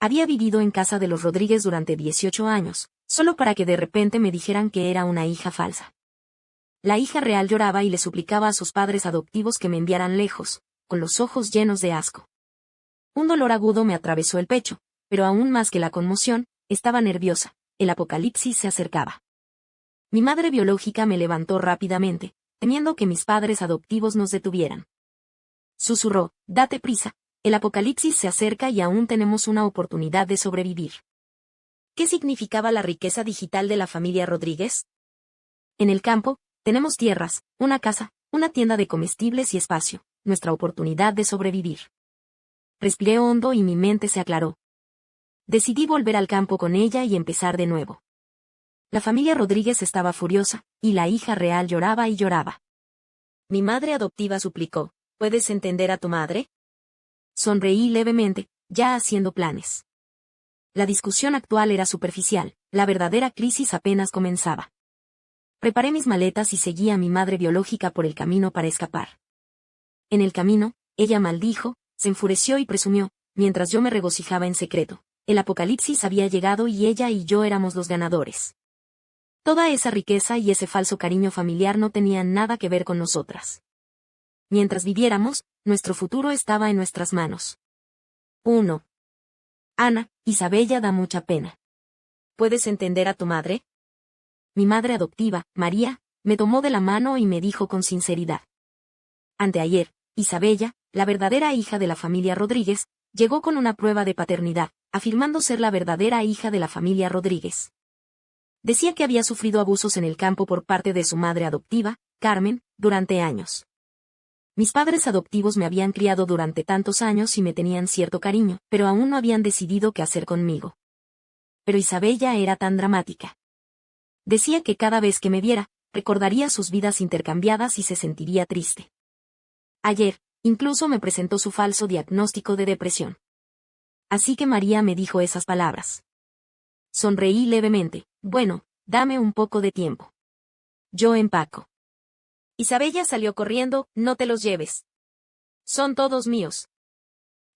Había vivido en casa de los Rodríguez durante 18 años, solo para que de repente me dijeran que era una hija falsa. La hija real lloraba y le suplicaba a sus padres adoptivos que me enviaran lejos, con los ojos llenos de asco. Un dolor agudo me atravesó el pecho, pero aún más que la conmoción, estaba nerviosa, el apocalipsis se acercaba. Mi madre biológica me levantó rápidamente, temiendo que mis padres adoptivos nos detuvieran. Susurró, date prisa, el apocalipsis se acerca y aún tenemos una oportunidad de sobrevivir. ¿Qué significaba la riqueza digital de la familia Rodríguez? En el campo, tenemos tierras, una casa, una tienda de comestibles y espacio, nuestra oportunidad de sobrevivir. Respiré hondo y mi mente se aclaró. Decidí volver al campo con ella y empezar de nuevo. La familia Rodríguez estaba furiosa, y la hija real lloraba y lloraba. Mi madre adoptiva suplicó, ¿puedes entender a tu madre? Sonreí levemente, ya haciendo planes. La discusión actual era superficial, la verdadera crisis apenas comenzaba. Preparé mis maletas y seguí a mi madre biológica por el camino para escapar. En el camino, ella maldijo, se enfureció y presumió, mientras yo me regocijaba en secreto. El apocalipsis había llegado y ella y yo éramos los ganadores. Toda esa riqueza y ese falso cariño familiar no tenían nada que ver con nosotras. Mientras viviéramos, nuestro futuro estaba en nuestras manos. 1. Ana, Isabella da mucha pena. ¿Puedes entender a tu madre? Mi madre adoptiva, María, me tomó de la mano y me dijo con sinceridad. Anteayer, Isabella, la verdadera hija de la familia Rodríguez, llegó con una prueba de paternidad, afirmando ser la verdadera hija de la familia Rodríguez. Decía que había sufrido abusos en el campo por parte de su madre adoptiva, Carmen, durante años. Mis padres adoptivos me habían criado durante tantos años y me tenían cierto cariño, pero aún no habían decidido qué hacer conmigo. Pero Isabella era tan dramática. Decía que cada vez que me viera, recordaría sus vidas intercambiadas y se sentiría triste. Ayer, incluso me presentó su falso diagnóstico de depresión. Así que María me dijo esas palabras. Sonreí levemente, bueno, dame un poco de tiempo. Yo empaco. Isabella salió corriendo, no te los lleves. Son todos míos.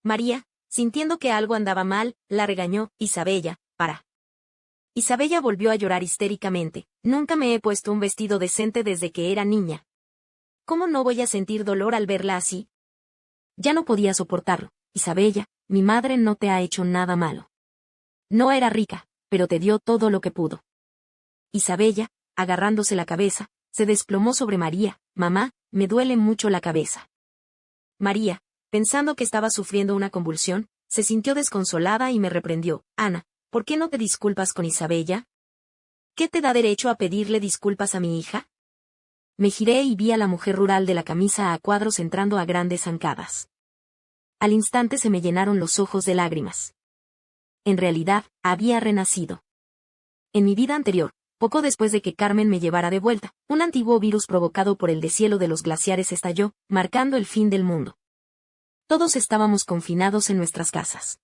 María, sintiendo que algo andaba mal, la regañó, Isabella, para. Isabella volvió a llorar histéricamente, nunca me he puesto un vestido decente desde que era niña. ¿Cómo no voy a sentir dolor al verla así? Ya no podía soportarlo, Isabella, mi madre no te ha hecho nada malo. No era rica, pero te dio todo lo que pudo. Isabella, agarrándose la cabeza, se desplomó sobre María, mamá, me duele mucho la cabeza. María, pensando que estaba sufriendo una convulsión, se sintió desconsolada y me reprendió, Ana, ¿por qué no te disculpas con Isabella? ¿Qué te da derecho a pedirle disculpas a mi hija? Me giré y vi a la mujer rural de la camisa a cuadros entrando a grandes zancadas. Al instante se me llenaron los ojos de lágrimas. En realidad, había renacido. En mi vida anterior, poco después de que Carmen me llevara de vuelta, un antiguo virus provocado por el deshielo de los glaciares estalló, marcando el fin del mundo. Todos estábamos confinados en nuestras casas.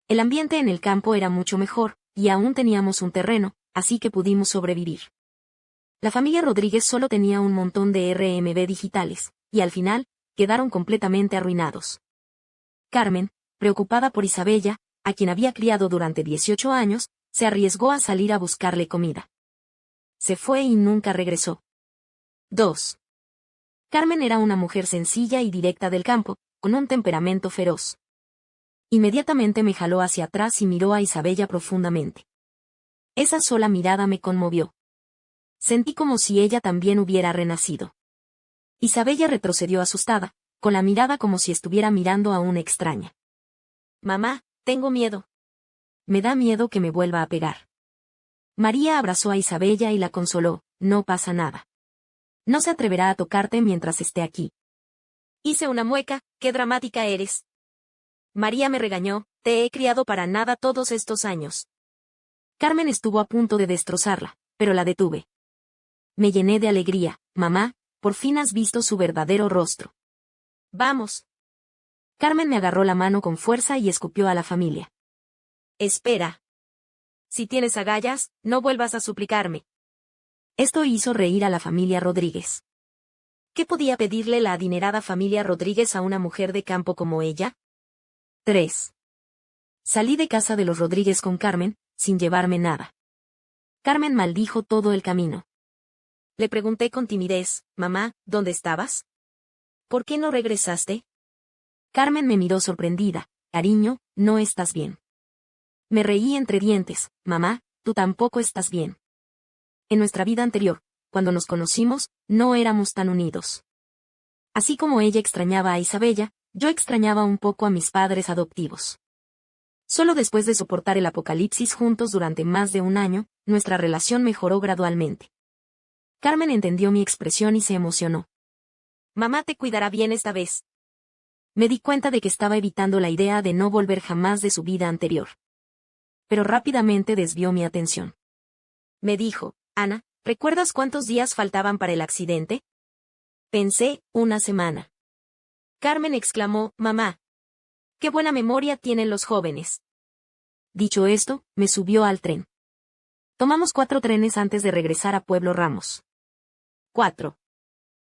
El ambiente en el campo era mucho mejor, y aún teníamos un terreno, así que pudimos sobrevivir. La familia Rodríguez solo tenía un montón de RMB digitales, y al final, quedaron completamente arruinados. Carmen, preocupada por Isabella, a quien había criado durante 18 años, se arriesgó a salir a buscarle comida. Se fue y nunca regresó. 2. Carmen era una mujer sencilla y directa del campo, con un temperamento feroz. Inmediatamente me jaló hacia atrás y miró a Isabella profundamente. Esa sola mirada me conmovió. Sentí como si ella también hubiera renacido. Isabella retrocedió asustada, con la mirada como si estuviera mirando a una extraña. Mamá, tengo miedo. Me da miedo que me vuelva a pegar. María abrazó a Isabella y la consoló, no pasa nada. No se atreverá a tocarte mientras esté aquí. Hice una mueca, qué dramática eres. María me regañó, te he criado para nada todos estos años. Carmen estuvo a punto de destrozarla, pero la detuve. Me llené de alegría, mamá, por fin has visto su verdadero rostro. Vamos. Carmen me agarró la mano con fuerza y escupió a la familia. Espera. Si tienes agallas, no vuelvas a suplicarme. Esto hizo reír a la familia Rodríguez. ¿Qué podía pedirle la adinerada familia Rodríguez a una mujer de campo como ella? 3. Salí de casa de los Rodríguez con Carmen, sin llevarme nada. Carmen maldijo todo el camino. Le pregunté con timidez, mamá, ¿dónde estabas? ¿Por qué no regresaste? Carmen me miró sorprendida, cariño, no estás bien. Me reí entre dientes, mamá, tú tampoco estás bien. En nuestra vida anterior, cuando nos conocimos, no éramos tan unidos. Así como ella extrañaba a Isabella, yo extrañaba un poco a mis padres adoptivos. Solo después de soportar el apocalipsis juntos durante más de un año, nuestra relación mejoró gradualmente. Carmen entendió mi expresión y se emocionó. Mamá te cuidará bien esta vez. Me di cuenta de que estaba evitando la idea de no volver jamás de su vida anterior. Pero rápidamente desvió mi atención. Me dijo, Ana, ¿recuerdas cuántos días faltaban para el accidente? Pensé, una semana. Carmen exclamó, mamá. ¡Qué buena memoria tienen los jóvenes! Dicho esto, me subió al tren. Tomamos 4 trenes antes de regresar a Pueblo Ramos. 4.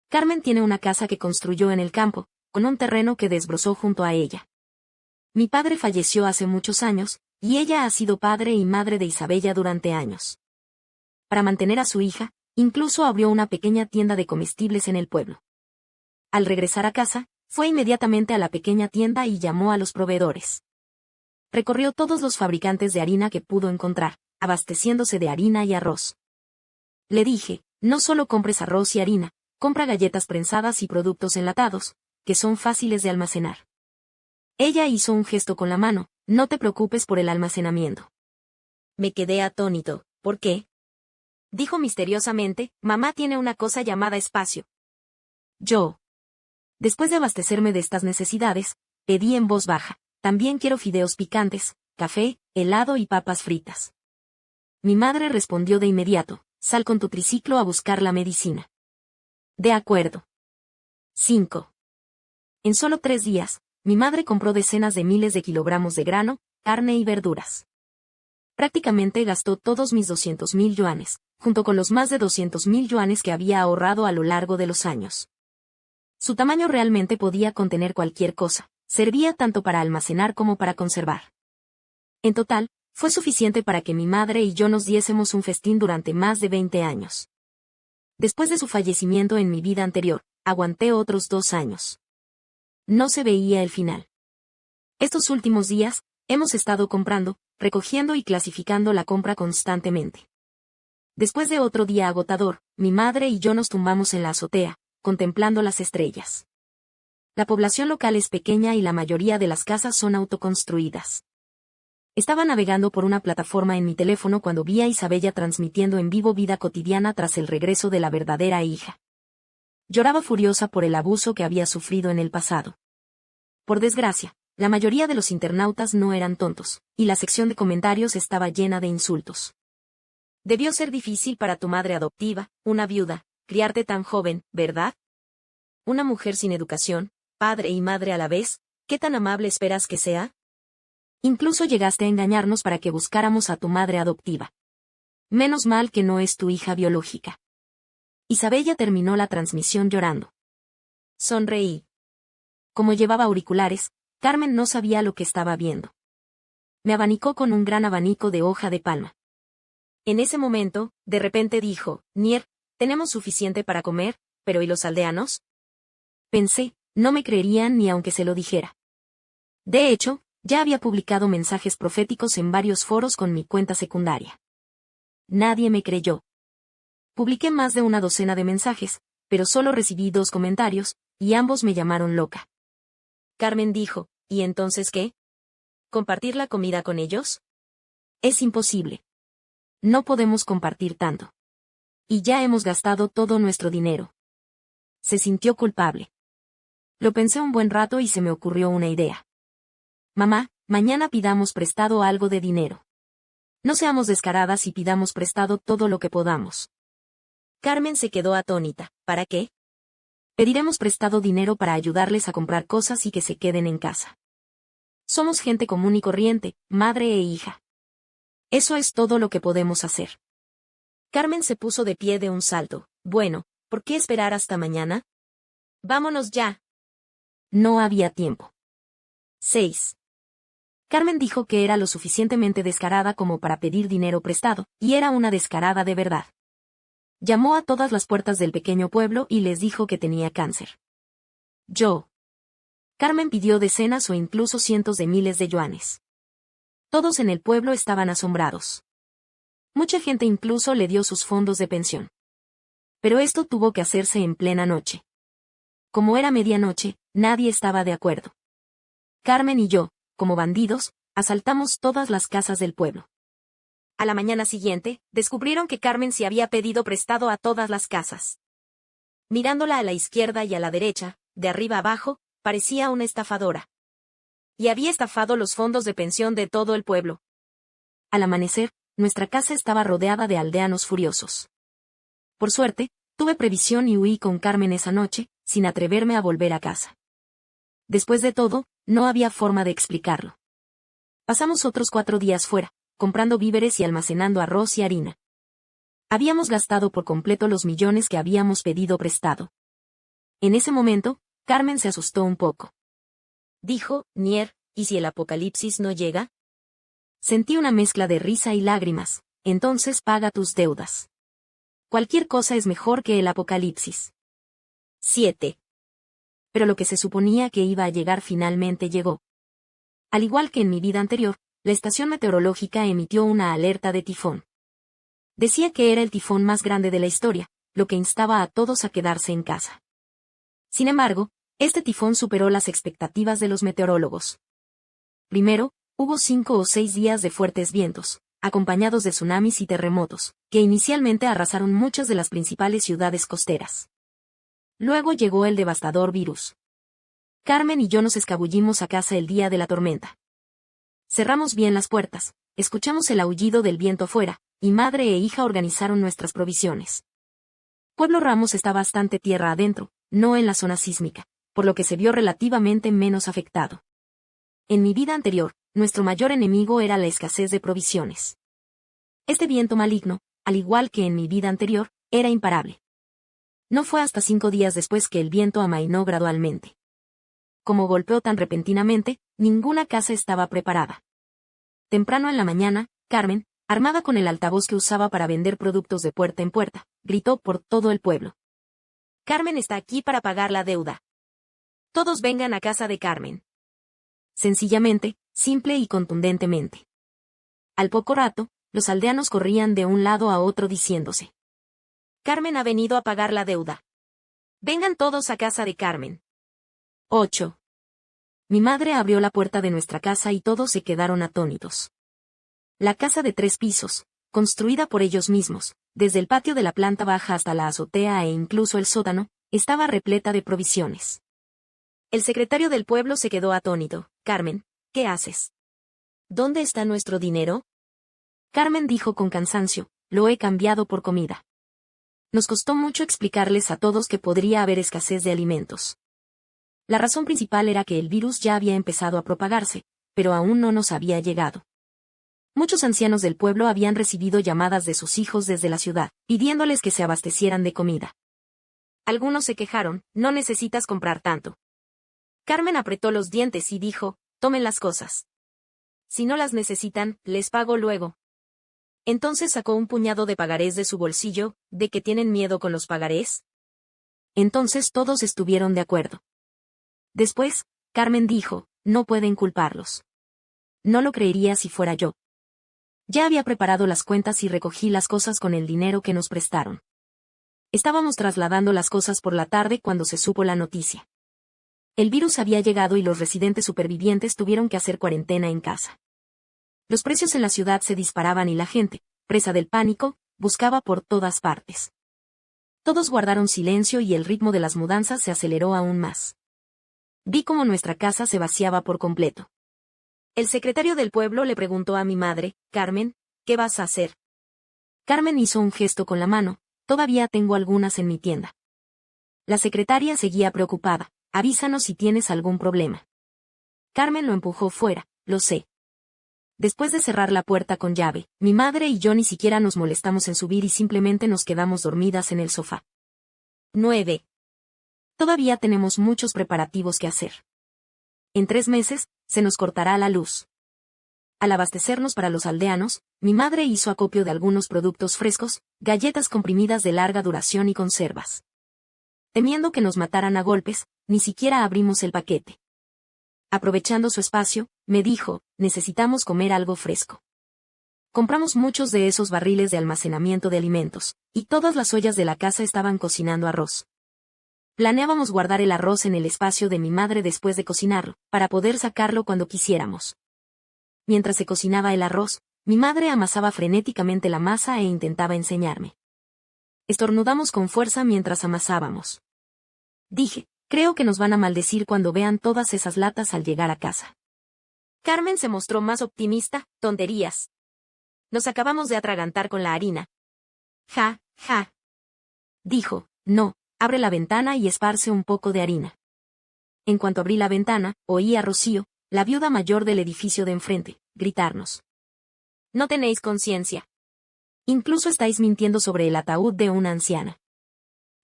Carmen tiene una casa que construyó en el campo, con un terreno que desbrozó junto a ella. Mi padre falleció hace muchos años, y ella ha sido padre y madre de Isabella durante años. Para mantener a su hija, incluso abrió una pequeña tienda de comestibles en el pueblo. Al regresar a casa, fue inmediatamente a la pequeña tienda y llamó a los proveedores. Recorrió todos los fabricantes de harina que pudo encontrar, abasteciéndose de harina y arroz. Le dije, no solo compres arroz y harina, compra galletas prensadas y productos enlatados, que son fáciles de almacenar. Ella hizo un gesto con la mano, no te preocupes por el almacenamiento. Me quedé atónito, ¿por qué? Dijo misteriosamente, mamá tiene una cosa llamada espacio. Yo. Después de abastecerme de estas necesidades, pedí en voz baja, también quiero fideos picantes, café, helado y papas fritas. Mi madre respondió de inmediato, sal con tu triciclo a buscar la medicina. De acuerdo. 5. En solo 3 días, mi madre compró decenas de miles de kilogramos de grano, carne y verduras. Prácticamente gastó todos mis 200.000 yuanes, junto con los más de 200.000 yuanes que había ahorrado a lo largo de los años. Su tamaño realmente podía contener cualquier cosa, servía tanto para almacenar como para conservar. En total, fue suficiente para que mi madre y yo nos diésemos un festín durante más de 20 años. Después de su fallecimiento en mi vida anterior, aguanté otros 2 años. No se veía el final. Estos últimos días, hemos estado comprando, recogiendo y clasificando la compra constantemente. Después de otro día agotador, mi madre y yo nos tumbamos en la azotea, contemplando las estrellas. La población local es pequeña y la mayoría de las casas son autoconstruidas. Estaba navegando por una plataforma en mi teléfono cuando vi a Isabella transmitiendo en vivo vida cotidiana tras el regreso de la verdadera hija. Lloraba furiosa por el abuso que había sufrido en el pasado. Por desgracia, la mayoría de los internautas no eran tontos, y la sección de comentarios estaba llena de insultos. Debió ser difícil para tu madre adoptiva, una viuda, criarte tan joven, ¿verdad? Una mujer sin educación, padre y madre a la vez, ¿qué tan amable esperas que sea? Incluso llegaste a engañarnos para que buscáramos a tu madre adoptiva. Menos mal que no es tu hija biológica. Isabella terminó la transmisión llorando. Sonreí. Como llevaba auriculares, Carmen no sabía lo que estaba viendo. Me abanicó con un gran abanico de hoja de palma. En ese momento, de repente dijo, Nier, tenemos suficiente para comer, pero ¿y los aldeanos? Pensé, no me creerían ni aunque se lo dijera. De hecho, ya había publicado mensajes proféticos en varios foros con mi cuenta secundaria. Nadie me creyó. Publiqué más de una docena de mensajes, pero solo recibí 2 comentarios, y ambos me llamaron loca. Carmen dijo, ¿y entonces qué? ¿Compartir la comida con ellos? Es imposible. No podemos compartir tanto. Y ya hemos gastado todo nuestro dinero. Se sintió culpable. Lo pensé un buen rato y se me ocurrió una idea. Mamá, mañana pidamos prestado algo de dinero. No seamos descaradas y pidamos prestado todo lo que podamos. Carmen se quedó atónita. ¿Para qué? Pediremos prestado dinero para ayudarles a comprar cosas y que se queden en casa. Somos gente común y corriente, madre e hija. Eso es todo lo que podemos hacer. Carmen se puso de pie de un salto. Bueno, ¿por qué esperar hasta mañana? Vámonos ya. No había tiempo. 6. Carmen dijo que era lo suficientemente descarada como para pedir dinero prestado, y era una descarada de verdad. Llamó a todas las puertas del pequeño pueblo y les dijo que tenía cáncer. Carmen pidió decenas o incluso cientos de miles de yuanes. Todos en el pueblo estaban asombrados. Mucha gente incluso le dio sus fondos de pensión. Pero esto tuvo que hacerse en plena noche. Como era medianoche, nadie estaba de acuerdo. Carmen y yo, como bandidos, asaltamos todas las casas del pueblo. A la mañana siguiente, descubrieron que Carmen se había pedido prestado a todas las casas. Mirándola a la izquierda y a la derecha, de arriba abajo, parecía una estafadora. Y había estafado los fondos de pensión de todo el pueblo. Al amanecer, nuestra casa estaba rodeada de aldeanos furiosos. Por suerte, tuve previsión y huí con Carmen esa noche, sin atreverme a volver a casa. Después de todo, no había forma de explicarlo. Pasamos otros 4 días fuera, comprando víveres y almacenando arroz y harina. Habíamos gastado por completo los millones que habíamos pedido prestado. En ese momento, Carmen se asustó un poco. Dijo, Nier, ¿y si el apocalipsis no llega? Sentí una mezcla de risa y lágrimas. Entonces paga tus deudas. Cualquier cosa es mejor que el apocalipsis. 7. Pero lo que se suponía que iba a llegar finalmente llegó. Al igual que en mi vida anterior, la estación meteorológica emitió una alerta de tifón. Decía que era el tifón más grande de la historia, lo que instaba a todos a quedarse en casa. Sin embargo, este tifón superó las expectativas de los meteorólogos. Primero, hubo 5 o 6 días de fuertes vientos, acompañados de tsunamis y terremotos, que inicialmente arrasaron muchas de las principales ciudades costeras. Luego llegó el devastador virus. Carmen y yo nos escabullimos a casa el día de la tormenta. Cerramos bien las puertas, escuchamos el aullido del viento afuera, y madre e hija organizaron nuestras provisiones. Pueblo Ramos está bastante tierra adentro, no en la zona sísmica, por lo que se vio relativamente menos afectado. En mi vida anterior, nuestro mayor enemigo era la escasez de provisiones. Este viento maligno, al igual que en mi vida anterior, era imparable. No fue hasta 5 días después que el viento amainó gradualmente. Como golpeó tan repentinamente, ninguna casa estaba preparada. Temprano en la mañana, Carmen, armada con el altavoz que usaba para vender productos de puerta en puerta, gritó por todo el pueblo. Carmen está aquí para pagar la deuda. Todos vengan a casa de Carmen. Sencillamente, simple y contundentemente. Al poco rato, los aldeanos corrían de un lado a otro diciéndose: Carmen ha venido a pagar la deuda. Vengan todos a casa de Carmen. 8. Mi madre abrió la puerta de nuestra casa y todos se quedaron atónitos. La casa de 3 pisos, construida por ellos mismos, desde el patio de la planta baja hasta la azotea e incluso el sótano, estaba repleta de provisiones. El secretario del pueblo se quedó atónito. Carmen, ¿qué haces? ¿Dónde está nuestro dinero? Carmen dijo con cansancio, lo he cambiado por comida. Nos costó mucho explicarles a todos que podría haber escasez de alimentos. La razón principal era que el virus ya había empezado a propagarse, pero aún no nos había llegado. Muchos ancianos del pueblo habían recibido llamadas de sus hijos desde la ciudad, pidiéndoles que se abastecieran de comida. Algunos se quejaron, no necesitas comprar tanto. Carmen apretó los dientes y dijo, tomen las cosas. Si no las necesitan, les pago luego. Entonces sacó un puñado de pagarés de su bolsillo. ¿De qué tienen miedo con los pagarés? Entonces todos estuvieron de acuerdo. Después, Carmen dijo, no pueden culparlos. No lo creería si fuera yo. Ya había preparado las cuentas y recogí las cosas con el dinero que nos prestaron. Estábamos trasladando las cosas por la tarde cuando se supo la noticia. El virus había llegado y los residentes supervivientes tuvieron que hacer cuarentena en casa. Los precios en la ciudad se disparaban y la gente, presa del pánico, buscaba por todas partes. Todos guardaron silencio y el ritmo de las mudanzas se aceleró aún más. Vi cómo nuestra casa se vaciaba por completo. El secretario del pueblo le preguntó a mi madre, Carmen, ¿qué vas a hacer? Carmen hizo un gesto con la mano, todavía tengo algunas en mi tienda. La secretaria seguía preocupada, avísanos si tienes algún problema. Carmen lo empujó fuera, lo sé. Después de cerrar la puerta con llave, mi madre y yo ni siquiera nos molestamos en subir y simplemente nos quedamos dormidas en el sofá. 9. Todavía tenemos muchos preparativos que hacer. En 3 meses, se nos cortará la luz. Al abastecernos para los aldeanos, mi madre hizo acopio de algunos productos frescos, galletas comprimidas de larga duración y conservas. Temiendo que nos mataran a golpes, ni siquiera abrimos el paquete. Aprovechando su espacio, me dijo, necesitamos comer algo fresco. Compramos muchos de esos barriles de almacenamiento de alimentos, y todas las ollas de la casa estaban cocinando arroz. Planeábamos guardar el arroz en el espacio de mi madre después de cocinarlo, para poder sacarlo cuando quisiéramos. Mientras se cocinaba el arroz, mi madre amasaba frenéticamente la masa e intentaba enseñarme. Estornudamos con fuerza mientras amasábamos. Dije, creo que nos van a maldecir cuando vean todas esas latas al llegar a casa. Carmen se mostró más optimista, tonterías. Nos acabamos de atragantar con la harina. Ja, ja. Dijo, no, abre la ventana y esparce un poco de harina. En cuanto abrí la ventana, oí a Rocío, la viuda mayor del edificio de enfrente, gritarnos. No tenéis conciencia. Incluso estáis mintiendo sobre el ataúd de una anciana.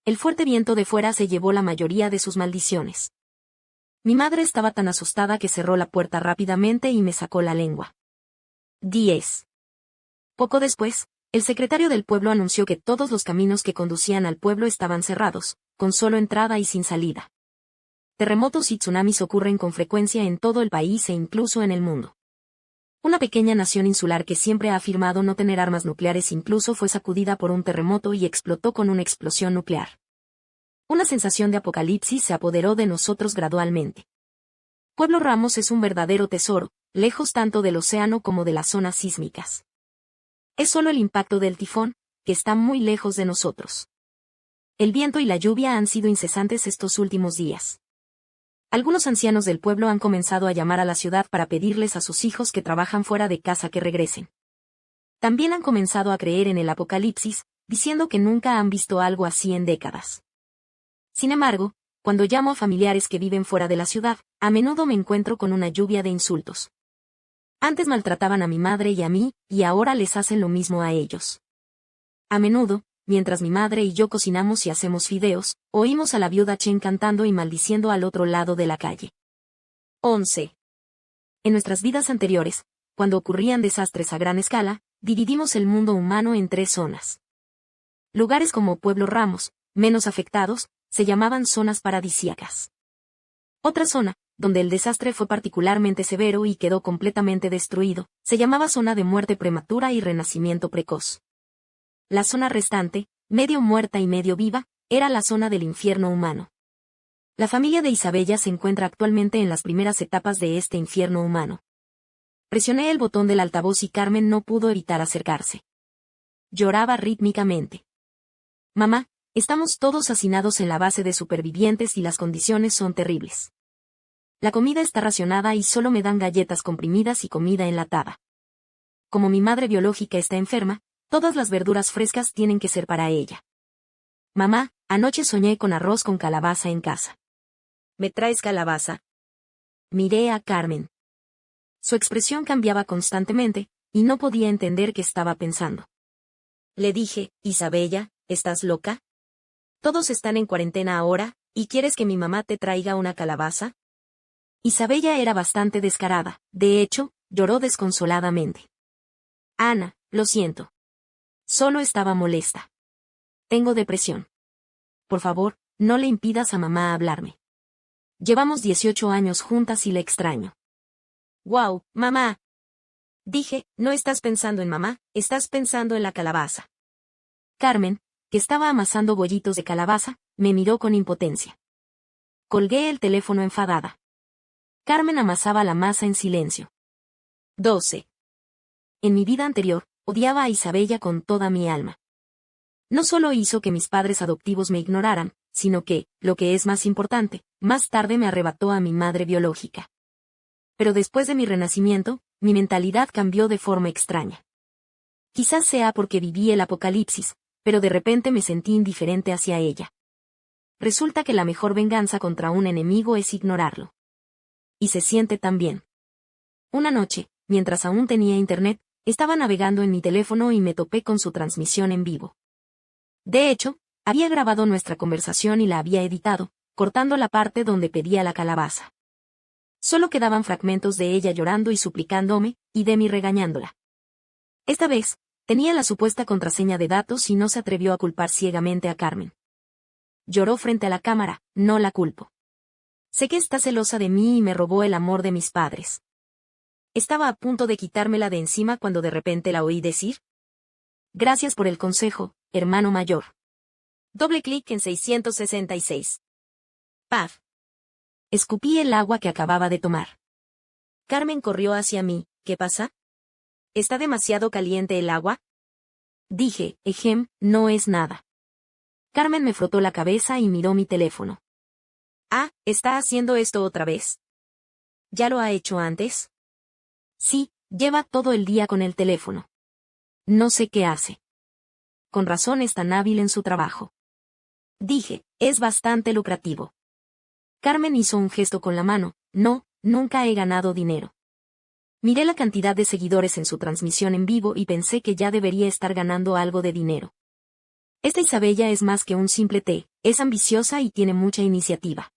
El fuerte viento de fuera se llevó la mayoría de sus maldiciones. Mi madre estaba tan asustada que cerró la puerta rápidamente y me sacó la lengua. 10. Poco después, el secretario del pueblo anunció que todos los caminos que conducían al pueblo estaban cerrados, con solo entrada y sin salida. Terremotos y tsunamis ocurren con frecuencia en todo el país e incluso en el mundo. Una pequeña nación insular que siempre ha afirmado no tener armas nucleares incluso fue sacudida por un terremoto y explotó con una explosión nuclear. Una sensación de apocalipsis se apoderó de nosotros gradualmente. Pueblo Ramos es un verdadero tesoro, lejos tanto del océano como de las zonas sísmicas. Es solo el impacto del tifón, que está muy lejos de nosotros. El viento y la lluvia han sido incesantes estos últimos días. Algunos ancianos del pueblo han comenzado a llamar a la ciudad para pedirles a sus hijos que trabajan fuera de casa que regresen. También han comenzado a creer en el apocalipsis, diciendo que nunca han visto algo así en décadas. Sin embargo, cuando llamo a familiares que viven fuera de la ciudad, a menudo me encuentro con una lluvia de insultos. Antes maltrataban a mi madre y a mí, y ahora les hacen lo mismo a ellos. A menudo, mientras mi madre y yo cocinamos y hacemos fideos, oímos a la viuda Chen cantando y maldiciendo al otro lado de la calle. 11. En nuestras vidas anteriores, cuando ocurrían desastres a gran escala, dividimos el mundo humano en 3 zonas. Lugares como Pueblo Ramos, menos afectados, se llamaban zonas paradisíacas. Otra zona, donde el desastre fue particularmente severo y quedó completamente destruido, se llamaba zona de muerte prematura y renacimiento precoz. La zona restante, medio muerta y medio viva, era la zona del infierno humano. La familia de Isabella se encuentra actualmente en las primeras etapas de este infierno humano. Presioné el botón del altavoz y Carmen no pudo evitar acercarse. Lloraba rítmicamente. Mamá, estamos todos hacinados en la base de supervivientes y las condiciones son terribles. La comida está racionada y solo me dan galletas comprimidas y comida enlatada. Como mi madre biológica está enferma, todas las verduras frescas tienen que ser para ella. Mamá, anoche soñé con arroz con calabaza en casa. ¿Me traes calabaza? Miré a Carmen. Su expresión cambiaba constantemente, y no podía entender qué estaba pensando. Le dije, Isabella, ¿estás loca? Todos están en cuarentena ahora, ¿y quieres que mi mamá te traiga una calabaza? Isabella era bastante descarada, de hecho, lloró desconsoladamente. Ana, lo siento. Solo estaba molesta. Tengo depresión. Por favor, no le impidas a mamá hablarme. Llevamos 18 años juntas y le extraño. ¡Wow, mamá! Dije, no estás pensando en mamá, estás pensando en la calabaza. Carmen, que estaba amasando bollitos de calabaza, me miró con impotencia. Colgué el teléfono enfadada. Carmen amasaba la masa en silencio. 12. En mi vida anterior, odiaba a Isabella con toda mi alma. No solo hizo que mis padres adoptivos me ignoraran, sino que, lo que es más importante, más tarde me arrebató a mi madre biológica. Pero después de mi renacimiento, mi mentalidad cambió de forma extraña. Quizás sea porque viví el apocalipsis, pero de repente me sentí indiferente hacia ella. Resulta que la mejor venganza contra un enemigo es ignorarlo. Y se siente tan bien. Una noche, mientras aún tenía internet, estaba navegando en mi teléfono y me topé con su transmisión en vivo. De hecho, había grabado nuestra conversación y la había editado, cortando la parte donde pedía la calabaza. Solo quedaban fragmentos de ella llorando y suplicándome, y de mí regañándola. Esta vez, tenía la supuesta contraseña de datos y no se atrevió a culpar ciegamente a Carmen. Lloró frente a la cámara, no la culpo. Sé que está celosa de mí y me robó el amor de mis padres. Estaba a punto de quitármela de encima cuando de repente la oí decir: gracias por el consejo, hermano mayor. Doble clic en 666. Paf. Escupí el agua que acababa de tomar. Carmen corrió hacia mí. ¿Qué pasa? ¿Está demasiado caliente el agua? Dije, no es nada. Carmen me frotó la cabeza y miró mi teléfono. Ah, ¿está haciendo esto otra vez? ¿Ya lo ha hecho antes? Sí, lleva todo el día con el teléfono. No sé qué hace. Con razón es tan hábil en su trabajo. Dije, es bastante lucrativo. Carmen hizo un gesto con la mano. No, nunca he ganado dinero. Miré la cantidad de seguidores en su transmisión en vivo y pensé que ya debería estar ganando algo de dinero. Esta Isabella es más que un simple té, es ambiciosa y tiene mucha iniciativa.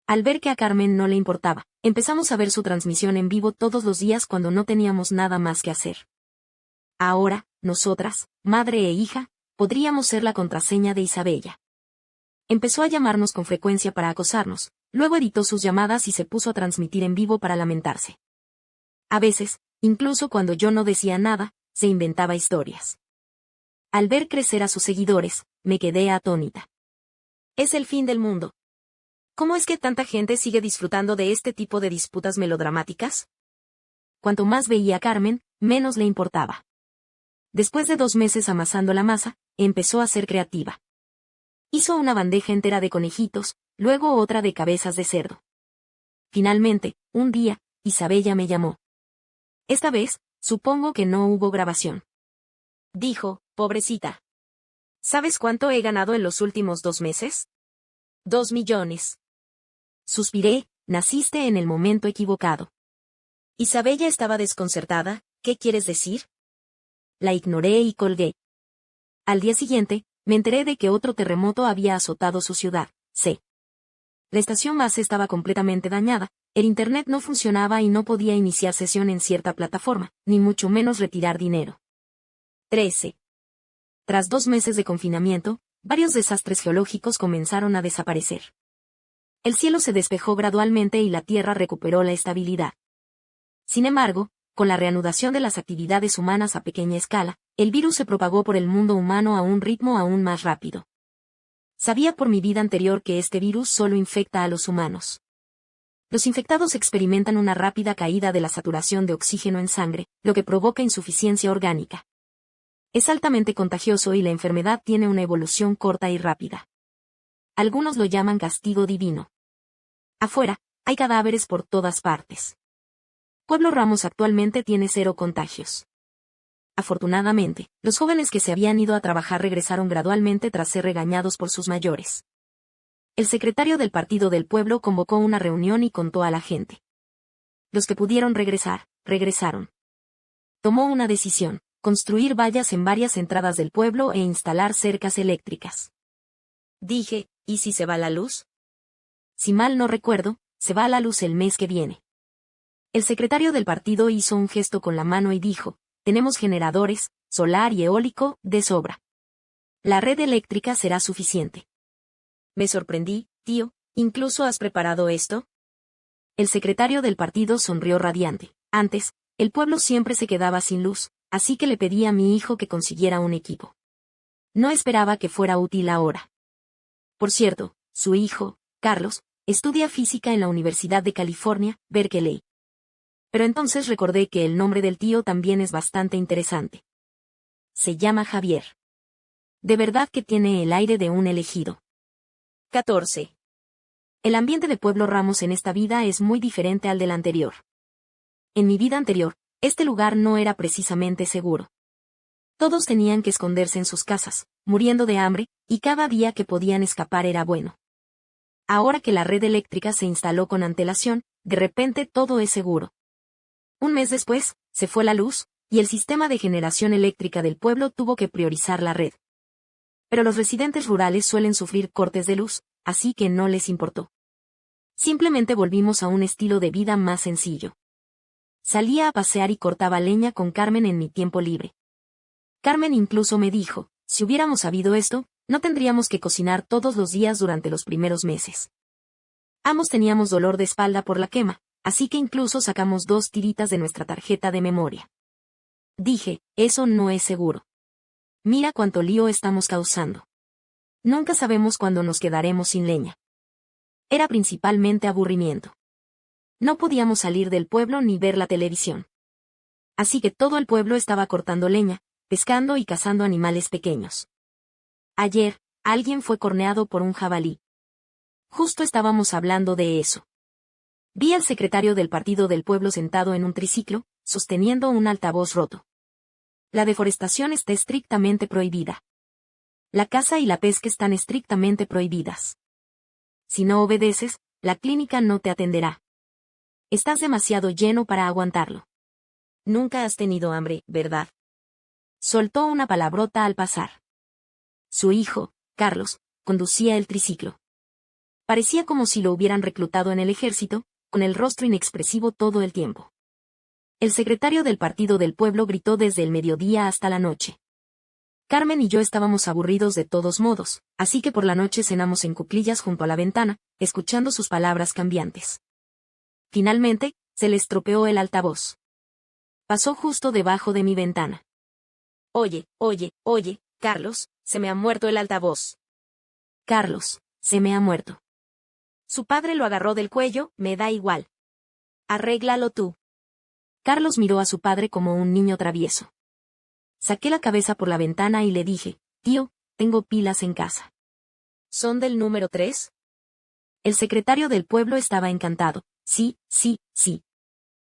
Al ver que a Carmen no le importaba, empezamos a ver su transmisión en vivo todos los días cuando no teníamos nada más que hacer. Ahora, nosotras, madre e hija, podríamos ser la contraseña de Isabella. Empezó a llamarnos con frecuencia para acosarnos, luego editó sus llamadas y se puso a transmitir en vivo para lamentarse. A veces, incluso cuando yo no decía nada, se inventaba historias. Al ver crecer a sus seguidores, me quedé atónita. Es el fin del mundo. ¿Cómo es que tanta gente sigue disfrutando de este tipo de disputas melodramáticas? Cuanto más veía a Carmen, menos le importaba. Después de 2 meses amasando la masa, empezó a ser creativa. Hizo una bandeja entera de conejitos, luego otra de cabezas de cerdo. Finalmente, un día, Isabella me llamó. Esta vez, supongo que no hubo grabación. Dijo, pobrecita. ¿Sabes cuánto he ganado en los últimos 2 meses? 2 millones. Suspiré, naciste en el momento equivocado. Isabella estaba desconcertada. ¿Qué quieres decir? La ignoré y colgué. Al día siguiente, me enteré de que otro terremoto había azotado su ciudad, C. La estación base estaba completamente dañada, el internet no funcionaba y no podía iniciar sesión en cierta plataforma, ni mucho menos retirar dinero. 13. Tras 2 meses de confinamiento, varios desastres geológicos comenzaron a desaparecer. El cielo se despejó gradualmente y la tierra recuperó la estabilidad. Sin embargo, con la reanudación de las actividades humanas a pequeña escala, el virus se propagó por el mundo humano a un ritmo aún más rápido. Sabía por mi vida anterior que este virus solo infecta a los humanos. Los infectados experimentan una rápida caída de la saturación de oxígeno en sangre, lo que provoca insuficiencia orgánica. Es altamente contagioso y la enfermedad tiene una evolución corta y rápida. Algunos lo llaman castigo divino. Afuera, hay cadáveres por todas partes. Pueblo Ramos actualmente tiene 0 contagios. Afortunadamente, los jóvenes que se habían ido a trabajar regresaron gradualmente tras ser regañados por sus mayores. El secretario del Partido del Pueblo convocó una reunión y contó a la gente. Los que pudieron regresar, regresaron. Tomó una decisión: construir vallas en varias entradas del pueblo e instalar cercas eléctricas. Dije, ¿y si se va la luz? Si mal no recuerdo, se va la luz el mes que viene. El secretario del partido hizo un gesto con la mano y dijo, tenemos generadores, solar y eólico, de sobra. La red eléctrica será suficiente. Me sorprendí, tío, ¿incluso has preparado esto? El secretario del partido sonrió radiante. Antes, el pueblo siempre se quedaba sin luz, así que le pedí a mi hijo que consiguiera un equipo. No esperaba que fuera útil ahora. Por cierto, su hijo, Carlos, estudia física en la Universidad de California, Berkeley. Pero entonces recordé que el nombre del tío también es bastante interesante. Se llama Javier. De verdad que tiene el aire de un elegido. 14. El ambiente de Pueblo Ramos en esta vida es muy diferente al del anterior. En mi vida anterior, este lugar no era precisamente seguro. Todos tenían que esconderse en sus casas, muriendo de hambre, y cada día que podían escapar era bueno. Ahora que la red eléctrica se instaló con antelación, de repente todo es seguro. Un mes después, se fue la luz, y el sistema de generación eléctrica del pueblo tuvo que priorizar la red. Pero los residentes rurales suelen sufrir cortes de luz, así que no les importó. Simplemente volvimos a un estilo de vida más sencillo. Salía a pasear y cortaba leña con Carmen en mi tiempo libre. Carmen incluso me dijo, si hubiéramos sabido esto, no tendríamos que cocinar todos los días durante los primeros meses. Ambos teníamos dolor de espalda por la quema, así que incluso sacamos 2 tiritas de nuestra tarjeta de memoria. Dije, eso no es seguro. Mira cuánto lío estamos causando. Nunca sabemos cuándo nos quedaremos sin leña. Era principalmente aburrimiento. No podíamos salir del pueblo ni ver la televisión. Así que todo el pueblo estaba cortando leña, pescando y cazando animales pequeños. Ayer, alguien fue corneado por un jabalí. Justo estábamos hablando de eso. Vi al secretario del partido del pueblo sentado en un triciclo, sosteniendo un altavoz roto. La deforestación está estrictamente prohibida. La caza y la pesca están estrictamente prohibidas. Si no obedeces, la clínica no te atenderá. Estás demasiado lleno para aguantarlo. Nunca has tenido hambre, ¿verdad? Soltó una palabrota al pasar. Su hijo, Carlos, conducía el triciclo. Parecía como si lo hubieran reclutado en el ejército, con el rostro inexpresivo todo el tiempo. El secretario del partido del pueblo gritó desde el mediodía hasta la noche. Carmen y yo estábamos aburridos de todos modos, así que por la noche cenamos en cuclillas junto a la ventana, escuchando sus palabras cambiantes. Finalmente, se le estropeó el altavoz. Pasó justo debajo de mi ventana. Oye, Carlos, se me ha muerto el altavoz. Carlos, se me ha muerto. Su padre lo agarró del cuello, me da igual. Arréglalo tú. Carlos miró a su padre como un niño travieso. Saqué la cabeza por la ventana y le dije, tío, tengo pilas en casa. ¿Son del número 3? El secretario del pueblo estaba encantado. Sí.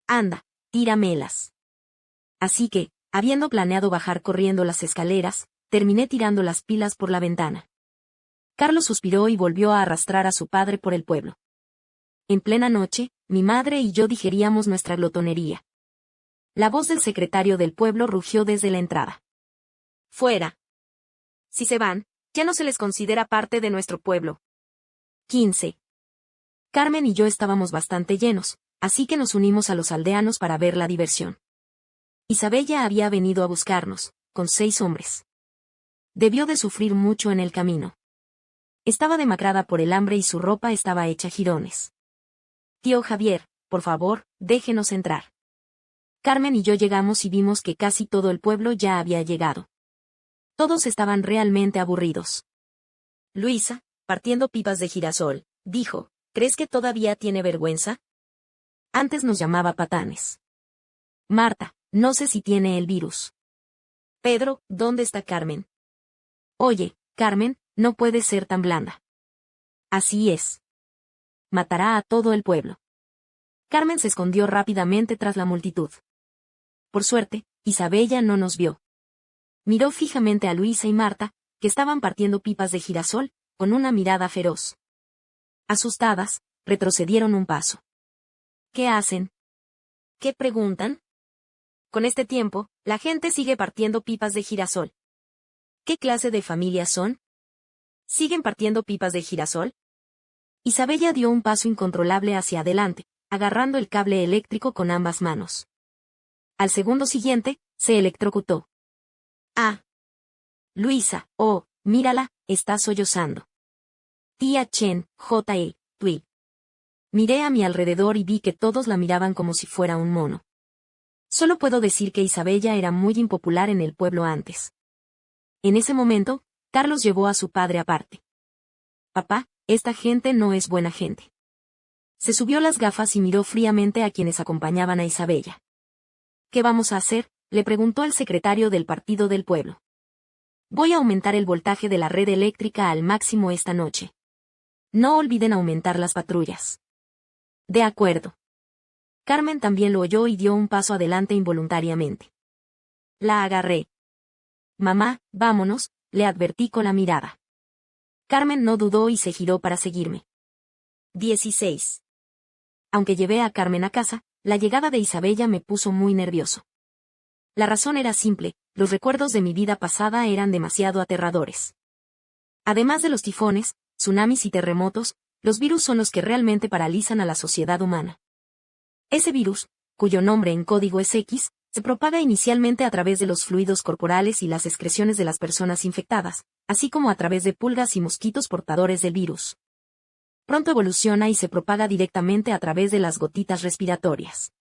Anda, tíramelas. Así que, habiendo planeado bajar corriendo las escaleras, terminé tirando las pilas por la ventana. Carlos suspiró y volvió a arrastrar a su padre por el pueblo. En plena noche, mi madre y yo digeríamos nuestra glotonería. La voz del secretario del pueblo rugió desde la entrada. ¡Fuera! Si se van, ya no se les considera parte de nuestro pueblo. 15. Carmen y yo estábamos bastante llenos, así que nos unimos a los aldeanos para ver la diversión. Isabella había venido a buscarnos, con 6 hombres. Debió de sufrir mucho en el camino. Estaba demacrada por el hambre y su ropa estaba hecha jirones. Tío Javier, por favor, déjenos entrar. Carmen y yo llegamos y vimos que casi todo el pueblo ya había llegado. Todos estaban realmente aburridos. Luisa, partiendo pipas de girasol, dijo, ¿crees que todavía tiene vergüenza? Antes nos llamaba patanes. Marta, no sé si tiene el virus. Pedro, ¿dónde está Carmen? Oye, Carmen, no puede ser tan blanda. Así es. Matará a todo el pueblo. Carmen se escondió rápidamente tras la multitud. Por suerte, Isabella no nos vio. Miró fijamente a Luisa y Marta, que estaban partiendo pipas de girasol, con una mirada feroz. Asustadas, retrocedieron un paso. ¿Qué hacen? ¿Qué preguntan? Con este tiempo, la gente sigue partiendo pipas de girasol. ¿Qué clase de familias son? ¿Siguen partiendo pipas de girasol? Isabella dio un paso incontrolable hacia adelante, agarrando el cable eléctrico con ambas manos. Al segundo siguiente, se electrocutó. Ah. Luisa, oh, mírala, está sollozando. Tía Chen, J.E., Tui. Miré a mi alrededor y vi que todos la miraban como si fuera un mono. Solo puedo decir que Isabella era muy impopular en el pueblo antes. En ese momento, Carlos llevó a su padre aparte. Papá, esta gente no es buena gente. Se subió las gafas y miró fríamente a quienes acompañaban a Isabella. ¿Qué vamos a hacer?, le preguntó el secretario del partido del pueblo. Voy a aumentar el voltaje de la red eléctrica al máximo esta noche. No olviden aumentar las patrullas. De acuerdo. Carmen también lo oyó y dio un paso adelante involuntariamente. La agarré. Mamá, vámonos, le advertí con la mirada. Carmen no dudó y se giró para seguirme. 16. Aunque llevé a Carmen a casa, la llegada de Isabella me puso muy nervioso. La razón era simple, los recuerdos de mi vida pasada eran demasiado aterradores. Además de los tifones, tsunamis y terremotos, Los virus son los que realmente paralizan a la sociedad humana. Ese virus, cuyo nombre en código es X, se propaga inicialmente a través de los fluidos corporales y las excreciones de las personas infectadas, así como a través de pulgas y mosquitos portadores del virus. Pronto evoluciona y se propaga directamente a través de las gotitas respiratorias.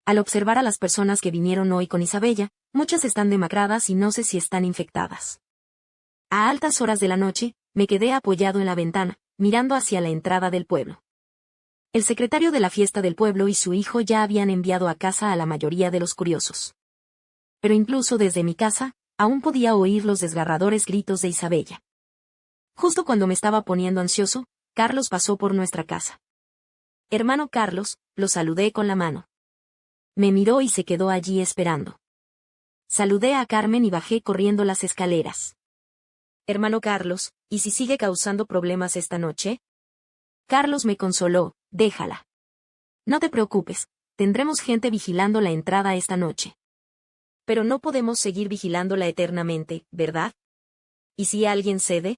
Al observar a las personas que vinieron hoy con Isabella, muchas están demacradas y no sé si están infectadas. A altas horas de la noche, me quedé apoyado en la ventana, mirando hacia la entrada del pueblo. El secretario de la fiesta del pueblo y su hijo ya habían enviado a casa a la mayoría de los curiosos. Pero incluso desde mi casa, aún podía oír los desgarradores gritos de Isabella. Justo cuando me estaba poniendo ansioso, Carlos pasó por nuestra casa. Hermano Carlos, lo saludé con la mano. Me miró y se quedó allí esperando. Saludé a Carmen y bajé corriendo las escaleras. Hermano Carlos, ¿y si sigue causando problemas esta noche? Carlos me consoló, déjala. No te preocupes, tendremos gente vigilando la entrada esta noche. Pero no podemos seguir vigilándola eternamente, ¿verdad? ¿Y si alguien cede?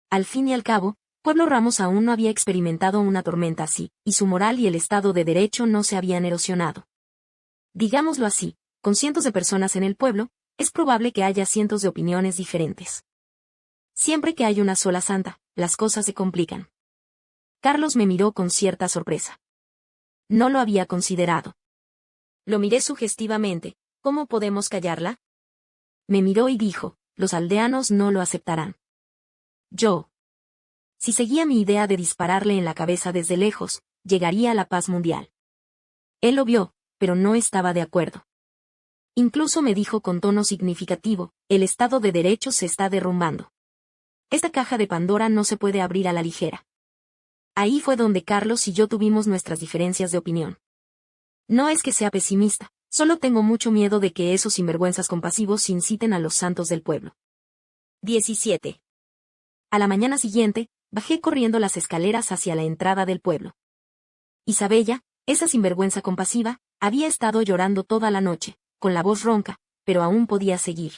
Al fin y al cabo, Pueblo Ramos aún no había experimentado una tormenta así, y su moral y el Estado de Derecho no se habían erosionado. Digámoslo así, con cientos de personas en el pueblo, es probable que haya cientos de opiniones diferentes. Siempre que hay una sola santa, las cosas se complican. Carlos me miró con cierta sorpresa. No lo había considerado. Lo miré sugestivamente. ¿Cómo podemos callarla? Me miró y dijo, los aldeanos no lo aceptarán. Yo. Si seguía mi idea de dispararle en la cabeza desde lejos, llegaría a la paz mundial. Él lo vio, pero no estaba de acuerdo. Incluso me dijo con tono significativo, el Estado de Derecho se está derrumbando. Esta caja de Pandora no se puede abrir a la ligera. Ahí fue donde Carlos y yo tuvimos nuestras diferencias de opinión. No es que sea pesimista, solo tengo mucho miedo de que esos sinvergüenzas compasivos inciten a los santos del pueblo. 17. A la mañana siguiente, bajé corriendo las escaleras hacia la entrada del pueblo. Isabella, esa sinvergüenza compasiva, había estado llorando toda la noche, con la voz ronca, pero aún podía seguir.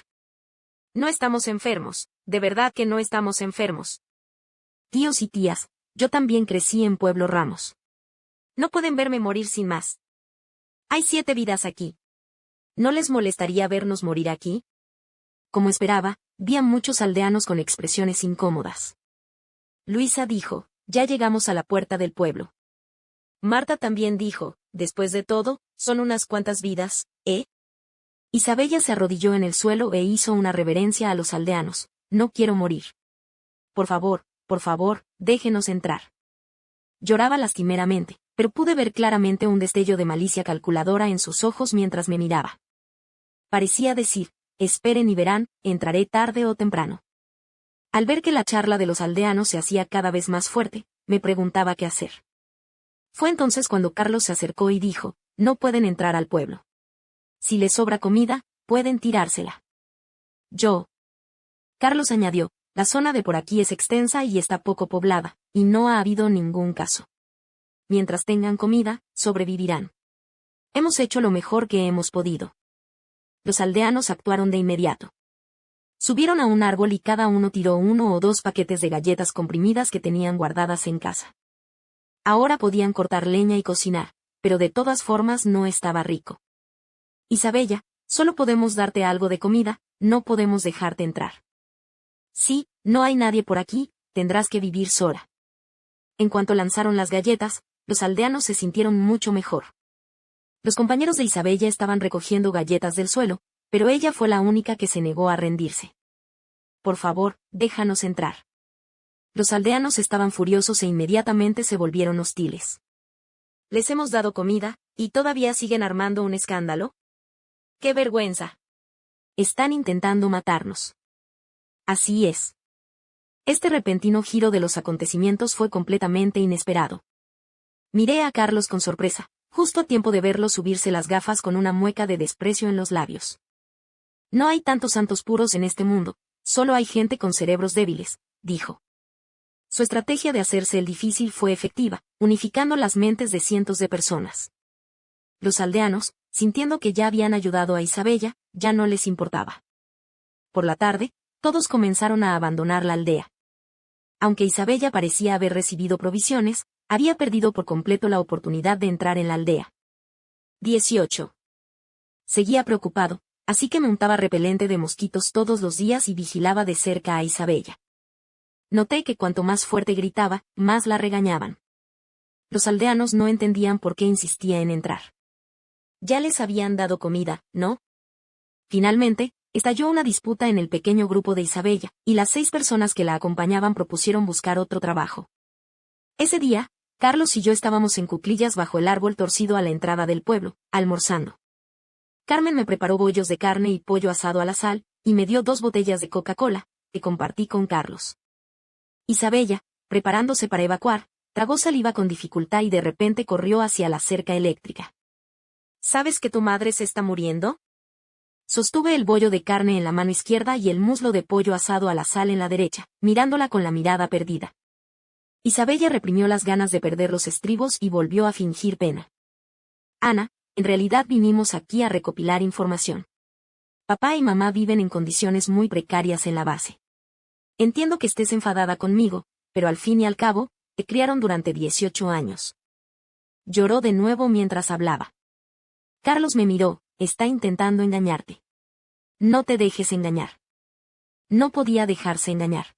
No estamos enfermos, de verdad que no estamos enfermos. Tíos y tías, yo también crecí en Pueblo Ramos. No pueden verme morir sin más. Hay 7 vidas aquí. ¿No les molestaría vernos morir aquí? Como esperaba, vi a muchos aldeanos con expresiones incómodas. Luisa dijo, ya llegamos a la puerta del pueblo. Marta también dijo, después de todo, son unas cuantas vidas, ¿eh? Isabella se arrodilló en el suelo e hizo una reverencia a los aldeanos, no quiero morir. Por favor, déjenos entrar. Lloraba lastimeramente, pero pude ver claramente un destello de malicia calculadora en sus ojos mientras me miraba. Parecía decir, esperen y verán, entraré tarde o temprano. Al ver que la charla de los aldeanos se hacía cada vez más fuerte, me preguntaba qué hacer. Fue entonces cuando Carlos se acercó y dijo, no pueden entrar al pueblo. Si les sobra comida, pueden tirársela. Carlos añadió, la zona de por aquí es extensa y está poco poblada, y no ha habido ningún caso. Mientras tengan comida, sobrevivirán. Hemos hecho lo mejor que hemos podido. Los aldeanos actuaron de inmediato. Subieron a un árbol y cada uno tiró 1 o 2 paquetes de galletas comprimidas que tenían guardadas en casa. Ahora podían cortar leña y cocinar, pero de todas formas no estaba rico. Isabella, solo podemos darte algo de comida, no podemos dejarte entrar. Sí, no hay nadie por aquí, tendrás que vivir sola. En cuanto lanzaron las galletas, los aldeanos se sintieron mucho mejor. Los compañeros de Isabella estaban recogiendo galletas del suelo, pero ella fue la única que se negó a rendirse. Por favor, déjanos entrar. Los aldeanos estaban furiosos e inmediatamente se volvieron hostiles. Les hemos dado comida, ¿y todavía siguen armando un escándalo? ¡Qué vergüenza! Están intentando matarnos. Así es. Este repentino giro de los acontecimientos fue completamente inesperado. Miré a Carlos con sorpresa, justo a tiempo de verlo subirse las gafas con una mueca de desprecio en los labios. No hay tantos santos puros en este mundo, solo hay gente con cerebros débiles, dijo. Su estrategia de hacerse el difícil fue efectiva, unificando las mentes de cientos de personas. Los aldeanos, sintiendo que ya habían ayudado a Isabella, ya no les importaba. Por la tarde, todos comenzaron a abandonar la aldea. Aunque Isabella parecía haber recibido provisiones, había perdido por completo la oportunidad de entrar en la aldea. 18. Seguía preocupado, así que me untaba repelente de mosquitos todos los días y vigilaba de cerca a Isabella. Noté que cuanto más fuerte gritaba, más la regañaban. Los aldeanos no entendían por qué insistía en entrar. Ya les habían dado comida, ¿no? Finalmente, estalló una disputa en el pequeño grupo de Isabella, y las 6 personas que la acompañaban propusieron buscar otro trabajo. Ese día, Carlos y yo estábamos en cuclillas bajo el árbol torcido a la entrada del pueblo, almorzando. Carmen me preparó bollos de carne y pollo asado a la sal, y me dio 2 botellas de Coca-Cola, que compartí con Carlos. Isabella, preparándose para evacuar, tragó saliva con dificultad y de repente corrió hacia la cerca eléctrica. ¿Sabes que tu madre se está muriendo? Sostuve el bollo de carne en la mano izquierda y el muslo de pollo asado a la sal en la derecha, mirándola con la mirada perdida. Isabella reprimió las ganas de perder los estribos y volvió a fingir pena. Ana, en realidad vinimos aquí a recopilar información. Papá y mamá viven en condiciones muy precarias en la base. Entiendo que estés enfadada conmigo, pero al fin y al cabo, te criaron durante 18 años. Lloró de nuevo mientras hablaba. Carlos me miró, está intentando engañarte. No te dejes engañar. No podía dejarse engañar.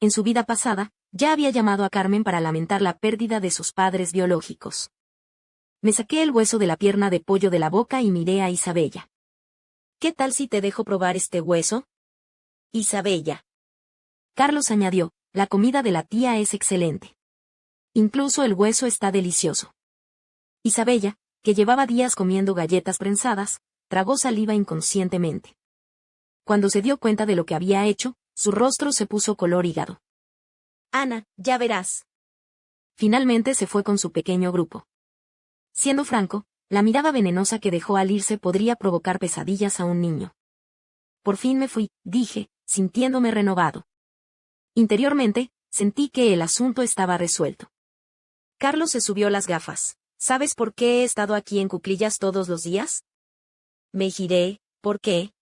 En su vida pasada, ya había llamado a Carmen para lamentar la pérdida de sus padres biológicos. Me saqué el hueso de la pierna de pollo de la boca y miré a Isabella. ¿Qué tal si te dejo probar este hueso? Isabella. Carlos añadió, la comida de la tía es excelente. Incluso el hueso está delicioso. Isabella, que llevaba días comiendo galletas prensadas, tragó saliva inconscientemente. Cuando se dio cuenta de lo que había hecho, su rostro se puso color hígado. Ana, ya verás. Finalmente se fue con su pequeño grupo. Siendo franco, la mirada venenosa que dejó al irse podría provocar pesadillas a un niño. Por fin me fui, dije, sintiéndome renovado. Interiormente, sentí que el asunto estaba resuelto. Carlos se subió las gafas. ¿Sabes por qué he estado aquí en cuclillas todos los días? Me giré, ¿por qué?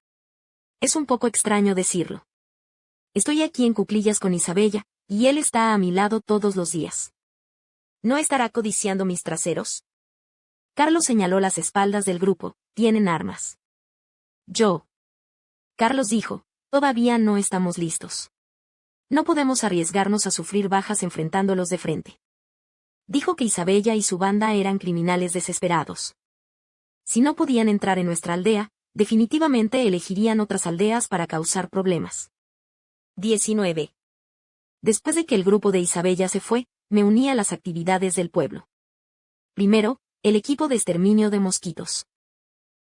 Es un poco extraño decirlo. Estoy aquí en cuclillas con Isabella, y él está a mi lado todos los días. ¿No estará codiciando mis traseros? Carlos señaló las espaldas del grupo, tienen armas. Yo. Carlos dijo, todavía no estamos listos. No podemos arriesgarnos a sufrir bajas enfrentándolos de frente. Dijo que Isabella y su banda eran criminales desesperados. Si no podían entrar en nuestra aldea, definitivamente elegirían otras aldeas para causar problemas. 19. Después de que el grupo de Isabella se fue, me uní a las actividades del pueblo. Primero, el equipo de exterminio de mosquitos.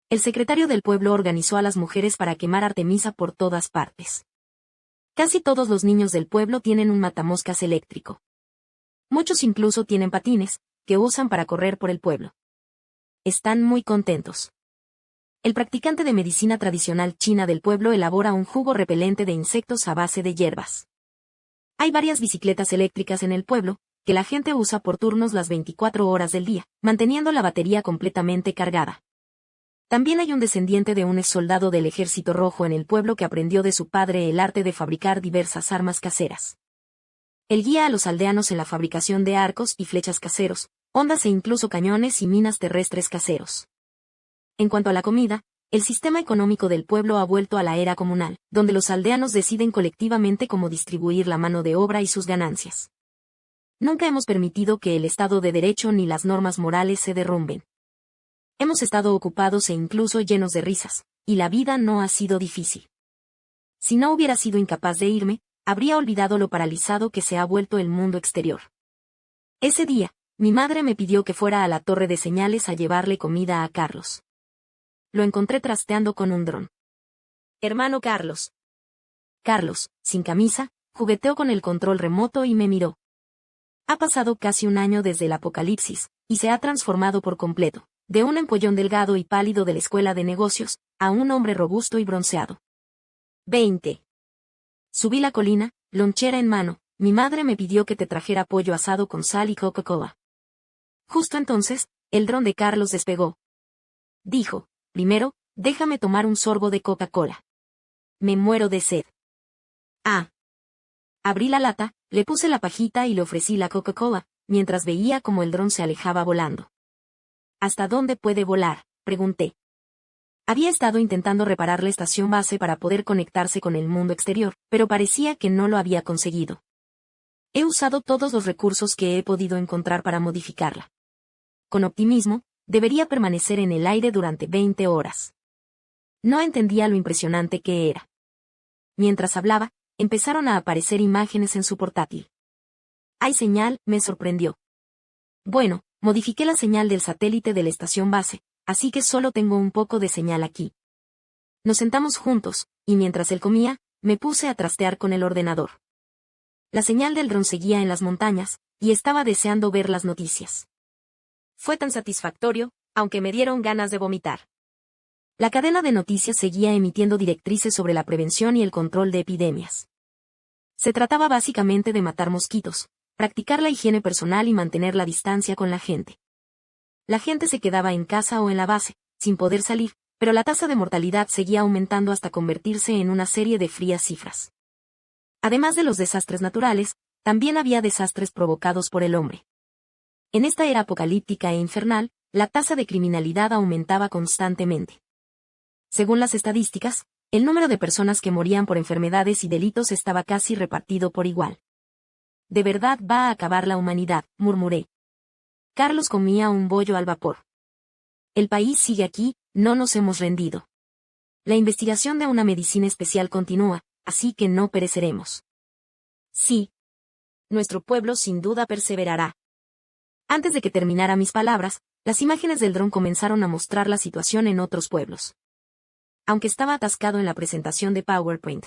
El secretario del pueblo organizó a las mujeres para quemar artemisa por todas partes. Casi todos los niños del pueblo tienen un matamoscas eléctrico. Muchos incluso tienen patines, que usan para correr por el pueblo. Están muy contentos. El practicante de medicina tradicional china del pueblo elabora un jugo repelente de insectos a base de hierbas. Hay varias bicicletas eléctricas en el pueblo, que la gente usa por turnos las 24 horas del día, manteniendo la batería completamente cargada. También hay un descendiente de un exsoldado del Ejército Rojo en el pueblo que aprendió de su padre el arte de fabricar diversas armas caseras. Él guía a los aldeanos en la fabricación de arcos y flechas caseros, ondas e incluso cañones y minas terrestres caseros. En cuanto a la comida, el sistema económico del pueblo ha vuelto a la era comunal, donde los aldeanos deciden colectivamente cómo distribuir la mano de obra y sus ganancias. Nunca hemos permitido que el Estado de Derecho ni las normas morales se derrumben. Hemos estado ocupados e incluso llenos de risas, y la vida no ha sido difícil. Si no hubiera sido incapaz de irme, habría olvidado lo paralizado que se ha vuelto el mundo exterior. Ese día, mi madre me pidió que fuera a la torre de señales a llevarle comida a Carlos. Lo encontré trasteando con un dron. Hermano Carlos. Carlos, sin camisa, jugueteó con el control remoto y me miró. Ha pasado casi un año desde el apocalipsis, y se ha transformado por completo, de un empollón delgado y pálido de la escuela de negocios, a un hombre robusto y bronceado. 20. Subí la colina, lonchera en mano, mi madre me pidió que te trajera pollo asado con sal y Coca-Cola. Justo entonces, el dron de Carlos despegó. Dijo, primero, déjame tomar un sorbo de Coca-Cola. Me muero de sed. Ah. Abrí la lata, le puse la pajita y le ofrecí la Coca-Cola, mientras veía cómo el dron se alejaba volando. ¿Hasta dónde puede volar?, pregunté. Había estado intentando reparar la estación base para poder conectarse con el mundo exterior, pero parecía que no lo había conseguido. He usado todos los recursos que he podido encontrar para modificarla. Con optimismo, debería permanecer en el aire durante 20 horas. No entendía lo impresionante que era. Mientras hablaba, empezaron a aparecer imágenes en su portátil. ¿Hay señal?, me sorprendió. Bueno, modifiqué la señal del satélite de la estación base, así que solo tengo un poco de señal aquí. Nos sentamos juntos, y mientras él comía, me puse a trastear con el ordenador. La señal del dron seguía en las montañas, y estaba deseando ver las noticias. Fue tan satisfactorio, aunque me dieron ganas de vomitar. La cadena de noticias seguía emitiendo directrices sobre la prevención y el control de epidemias. Se trataba básicamente de matar mosquitos, practicar la higiene personal y mantener la distancia con la gente. La gente se quedaba en casa o en la base, sin poder salir, pero la tasa de mortalidad seguía aumentando hasta convertirse en una serie de frías cifras. Además de los desastres naturales, también había desastres provocados por el hombre. En esta era apocalíptica e infernal, la tasa de criminalidad aumentaba constantemente. Según las estadísticas, el número de personas que morían por enfermedades y delitos estaba casi repartido por igual. «De verdad va a acabar la humanidad», murmuré. Carlos comía un bollo al vapor. «El país sigue aquí, no nos hemos rendido. La investigación de una medicina especial continúa, así que no pereceremos». «Sí. Nuestro pueblo sin duda perseverará». Antes de que terminara mis palabras, las imágenes del dron comenzaron a mostrar la situación en otros pueblos. Aunque estaba atascado en la presentación de PowerPoint,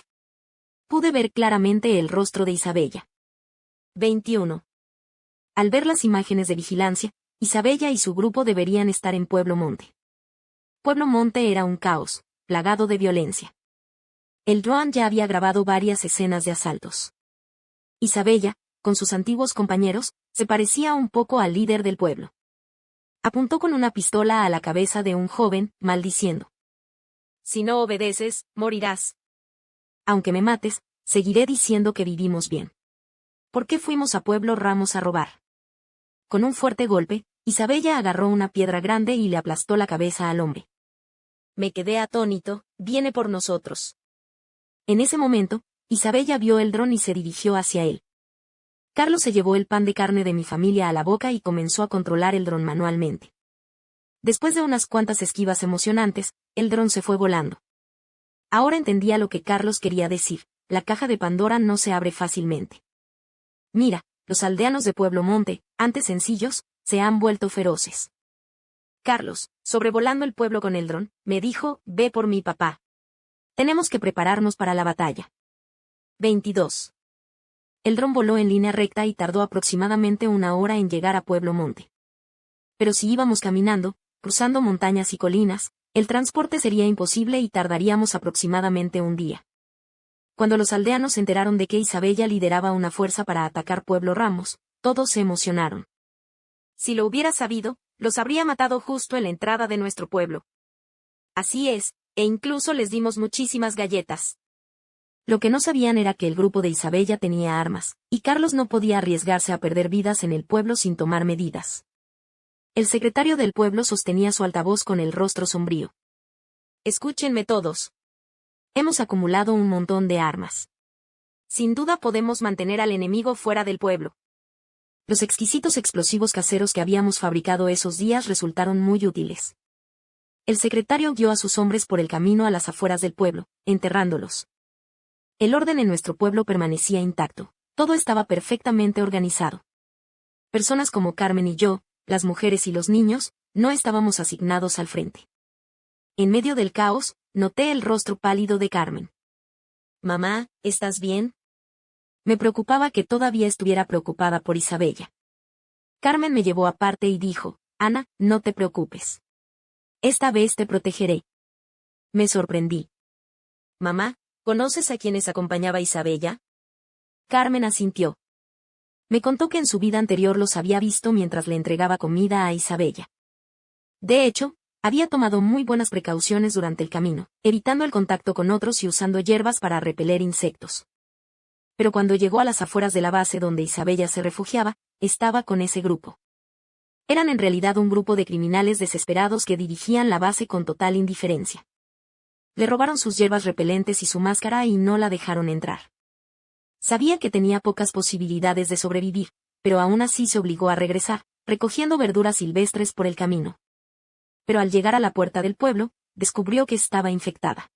pude ver claramente el rostro de Isabella. 21. Al ver las imágenes de vigilancia, Isabella y su grupo deberían estar en Pueblo Monte. Pueblo Monte era un caos, plagado de violencia. El dron ya había grabado varias escenas de asaltos. Isabella, con sus antiguos compañeros, se parecía un poco al líder del pueblo. Apuntó con una pistola a la cabeza de un joven, maldiciendo. «Si no obedeces, morirás. Aunque me mates, seguiré diciendo que vivimos bien. ¿Por qué fuimos a Pueblo Ramos a robar?» Con un fuerte golpe, Isabella agarró una piedra grande y le aplastó la cabeza al hombre. Me quedé atónito, viene por nosotros. En ese momento, Isabella vio el dron y se dirigió hacia él. Carlos se llevó el pan de carne de mi familia a la boca y comenzó a controlar el dron manualmente. Después de unas cuantas esquivas emocionantes, el dron se fue volando. Ahora entendía lo que Carlos quería decir, la caja de Pandora no se abre fácilmente. Mira, los aldeanos de Pueblo Monte, antes sencillos, se han vuelto feroces. Carlos, sobrevolando el pueblo con el dron, me dijo, ve por mi papá. Tenemos que prepararnos para la batalla. 22. El dron voló en línea recta y tardó aproximadamente 1 hora en llegar a Pueblo Monte. Pero si íbamos caminando, cruzando montañas y colinas, el transporte sería imposible y tardaríamos aproximadamente 1 día. Cuando los aldeanos se enteraron de que Isabella lideraba una fuerza para atacar Pueblo Ramos, todos se emocionaron. Si lo hubiera sabido, los habría matado justo en la entrada de nuestro pueblo. Así es, e incluso les dimos muchísimas galletas. Lo que no sabían era que el grupo de Isabella tenía armas, y Carlos no podía arriesgarse a perder vidas en el pueblo sin tomar medidas. El secretario del pueblo sostenía su altavoz con el rostro sombrío. Escúchenme todos. Hemos acumulado un montón de armas. Sin duda podemos mantener al enemigo fuera del pueblo. Los exquisitos explosivos caseros que habíamos fabricado esos días resultaron muy útiles. El secretario guió a sus hombres por el camino a las afueras del pueblo, enterrándolos. El orden en nuestro pueblo permanecía intacto, todo estaba perfectamente organizado. Personas como Carmen y yo, las mujeres y los niños, no estábamos asignados al frente. En medio del caos, noté el rostro pálido de Carmen. «Mamá, ¿estás bien?» Me preocupaba que todavía estuviera preocupada por Isabella. Carmen me llevó aparte y dijo, «Ana, no te preocupes. Esta vez te protegeré». Me sorprendí. «Mamá, ¿conoces a quienes acompañaba a Isabella?» Carmen asintió. Me contó que en su vida anterior los había visto mientras le entregaba comida a Isabella. De hecho, había tomado muy buenas precauciones durante el camino, evitando el contacto con otros y usando hierbas para repeler insectos. Pero cuando llegó a las afueras de la base donde Isabella se refugiaba, estaba con ese grupo. Eran en realidad un grupo de criminales desesperados que dirigían la base con total indiferencia. Le robaron sus hierbas repelentes y su máscara y no la dejaron entrar. Sabía que tenía pocas posibilidades de sobrevivir, pero aún así se obligó a regresar, recogiendo verduras silvestres por el camino. Pero al llegar a la puerta del pueblo, descubrió que estaba infectada.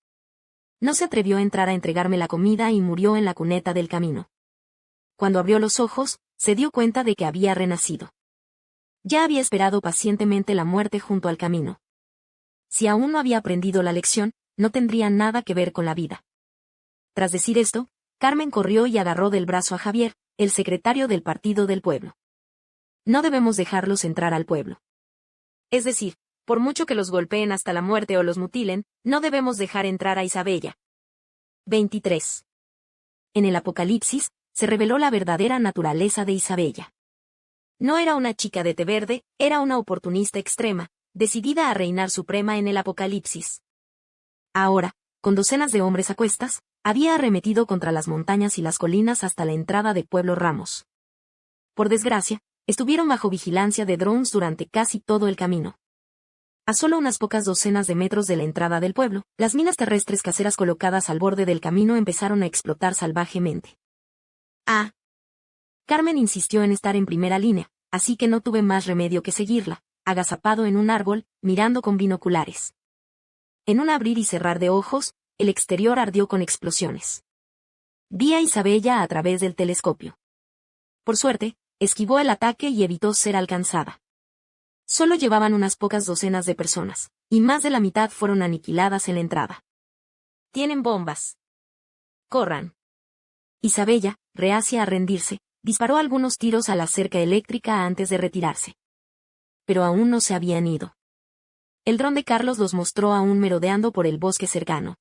No se atrevió a entrar a entregarme la comida y murió en la cuneta del camino. Cuando abrió los ojos, se dio cuenta de que había renacido. Ya había esperado pacientemente la muerte junto al camino. Si aún no había aprendido la lección, no tendría nada que ver con la vida. Tras decir esto, Carmen corrió y agarró del brazo a Javier, el secretario del partido del pueblo. No debemos dejarlos entrar al pueblo. Es decir, por mucho que los golpeen hasta la muerte o los mutilen, no debemos dejar entrar a Isabella. 23. En el Apocalipsis, se reveló la verdadera naturaleza de Isabella. No era una chica de té verde, era una oportunista extrema, decidida a reinar suprema en el Apocalipsis. Ahora, con docenas de hombres a cuestas, había arremetido contra las montañas y las colinas hasta la entrada de Pueblo Ramos. Por desgracia, estuvieron bajo vigilancia de drones durante casi todo el camino. A solo unas pocas docenas de metros de la entrada del pueblo, las minas terrestres caseras colocadas al borde del camino empezaron a explotar salvajemente. Carmen insistió en estar en primera línea, así que no tuve más remedio que seguirla, agazapado en un árbol, mirando con binoculares. En un abrir y cerrar de ojos, el exterior ardió con explosiones. Vi a Isabella a través del telescopio. Por suerte, esquivó el ataque y evitó ser alcanzada. Solo llevaban unas pocas docenas de personas, y más de la mitad fueron aniquiladas en la entrada. «Tienen bombas. Corran». Isabella, reacia a rendirse, disparó algunos tiros a la cerca eléctrica antes de retirarse. Pero aún no se habían ido. El dron de Carlos los mostró aún merodeando por el bosque cercano.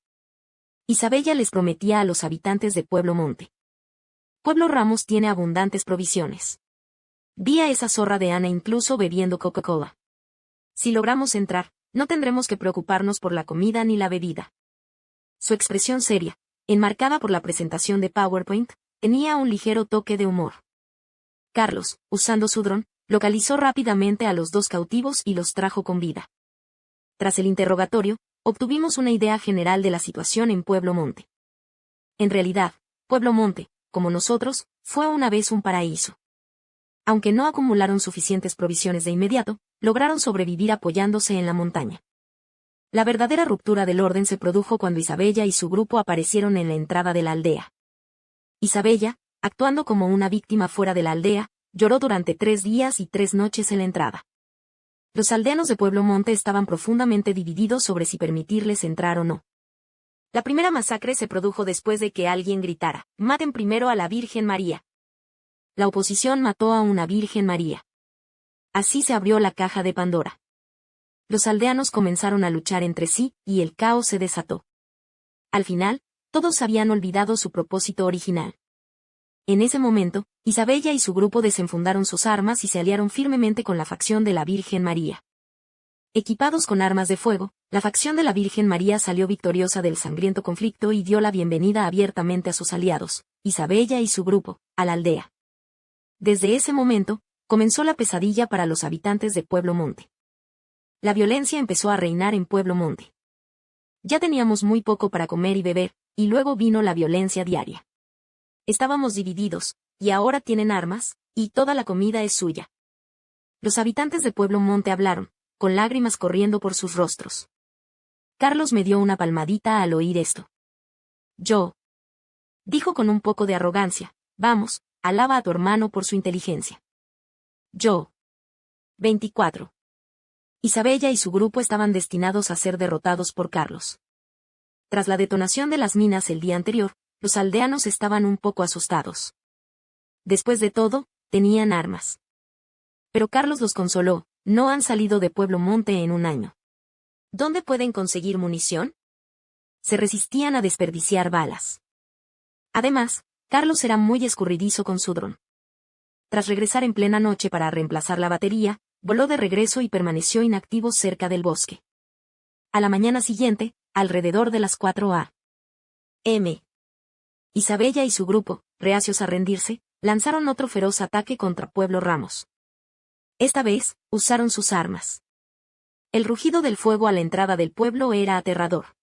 Isabella les prometía a los habitantes de Pueblo Monte. Pueblo Ramos tiene abundantes provisiones. Vi a esa zorra de Ana incluso bebiendo Coca-Cola. Si logramos entrar, no tendremos que preocuparnos por la comida ni la bebida. Su expresión seria, enmarcada por la presentación de PowerPoint, tenía un ligero toque de humor. Carlos, usando su dron, localizó rápidamente a los dos cautivos y los trajo con vida. Tras el interrogatorio, obtuvimos una idea general de la situación en Pueblo Monte. En realidad, Pueblo Monte, como nosotros, fue una vez un paraíso. Aunque no acumularon suficientes provisiones de inmediato, lograron sobrevivir apoyándose en la montaña. La verdadera ruptura del orden se produjo cuando Isabella y su grupo aparecieron en la entrada de la aldea. Isabella, actuando como una víctima fuera de la aldea, lloró durante 3 días y 3 noches en la entrada. Los aldeanos de Pueblo Monte estaban profundamente divididos sobre si permitirles entrar o no. La primera masacre se produjo después de que alguien gritara: «Maten primero a la Virgen María». La oposición mató a una Virgen María. Así se abrió la caja de Pandora. Los aldeanos comenzaron a luchar entre sí, y el caos se desató. Al final, todos habían olvidado su propósito original. En ese momento, Isabella y su grupo desenfundaron sus armas y se aliaron firmemente con la facción de la Virgen María. Equipados con armas de fuego, la facción de la Virgen María salió victoriosa del sangriento conflicto y dio la bienvenida abiertamente a sus aliados, Isabella y su grupo, a la aldea. Desde ese momento, comenzó la pesadilla para los habitantes de Pueblo Monte. La violencia empezó a reinar en Pueblo Monte. Ya teníamos muy poco para comer y beber, y luego vino la violencia diaria. Estábamos divididos, y ahora tienen armas, y toda la comida es suya. Los habitantes de Pueblo Monte hablaron, con lágrimas corriendo por sus rostros. Carlos me dio una palmadita al oír esto. «Yo», dijo con un poco de arrogancia, «vamos, alaba a tu hermano por su inteligencia». Yo. 24. Isabella y su grupo estaban destinados a ser derrotados por Carlos. Tras la detonación de las minas el día anterior, los aldeanos estaban un poco asustados. Después de todo, tenían armas. Pero Carlos los consoló: no han salido de Pueblo Monte en un año. ¿Dónde pueden conseguir munición? Se resistían a desperdiciar balas. Además, Carlos era muy escurridizo con su dron. Tras regresar en plena noche para reemplazar la batería, voló de regreso y permaneció inactivo cerca del bosque. A la mañana siguiente, alrededor de las 4 a.m., Isabella y su grupo, reacios a rendirse, lanzaron otro feroz ataque contra Pueblo Ramos. Esta vez, usaron sus armas. El rugido del fuego a la entrada del pueblo era aterrador.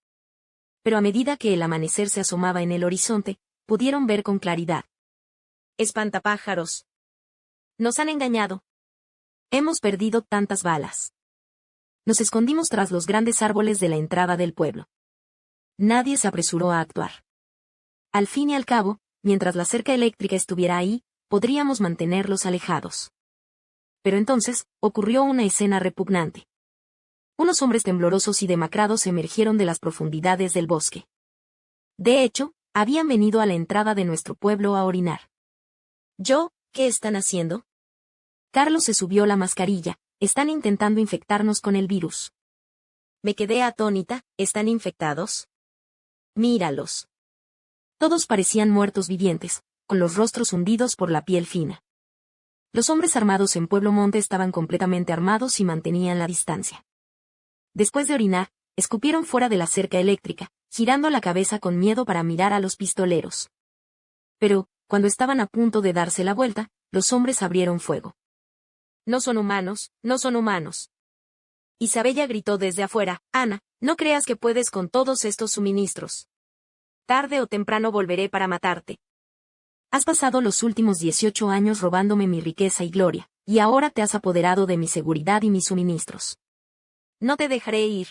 Pero a medida que el amanecer se asomaba en el horizonte, pudieron ver con claridad. ¡Espantapájaros! Nos han engañado. Hemos perdido tantas balas. Nos escondimos tras los grandes árboles de la entrada del pueblo. Nadie se apresuró a actuar. Al fin y al cabo, mientras la cerca eléctrica estuviera ahí, podríamos mantenerlos alejados. Pero entonces, ocurrió una escena repugnante. Unos hombres temblorosos y demacrados emergieron de las profundidades del bosque. De hecho, habían venido a la entrada de nuestro pueblo a orinar. ¿Qué están haciendo? Carlos se subió la mascarilla. Están intentando infectarnos con el virus. Me quedé atónita. ¿Están infectados? Míralos. Todos parecían muertos vivientes, con los rostros hundidos por la piel fina. Los hombres armados en Pueblo Monte estaban completamente armados y mantenían la distancia. Después de orinar, escupieron fuera de la cerca eléctrica, girando la cabeza con miedo para mirar a los pistoleros. Pero, cuando estaban a punto de darse la vuelta, los hombres abrieron fuego. No son humanos, no son humanos. Isabella gritó desde afuera, Ana, no creas que puedes con todos estos suministros. Tarde o temprano volveré para matarte. Has pasado los últimos 18 años robándome mi riqueza y gloria, y ahora te has apoderado de mi seguridad y mis suministros. No te dejaré ir.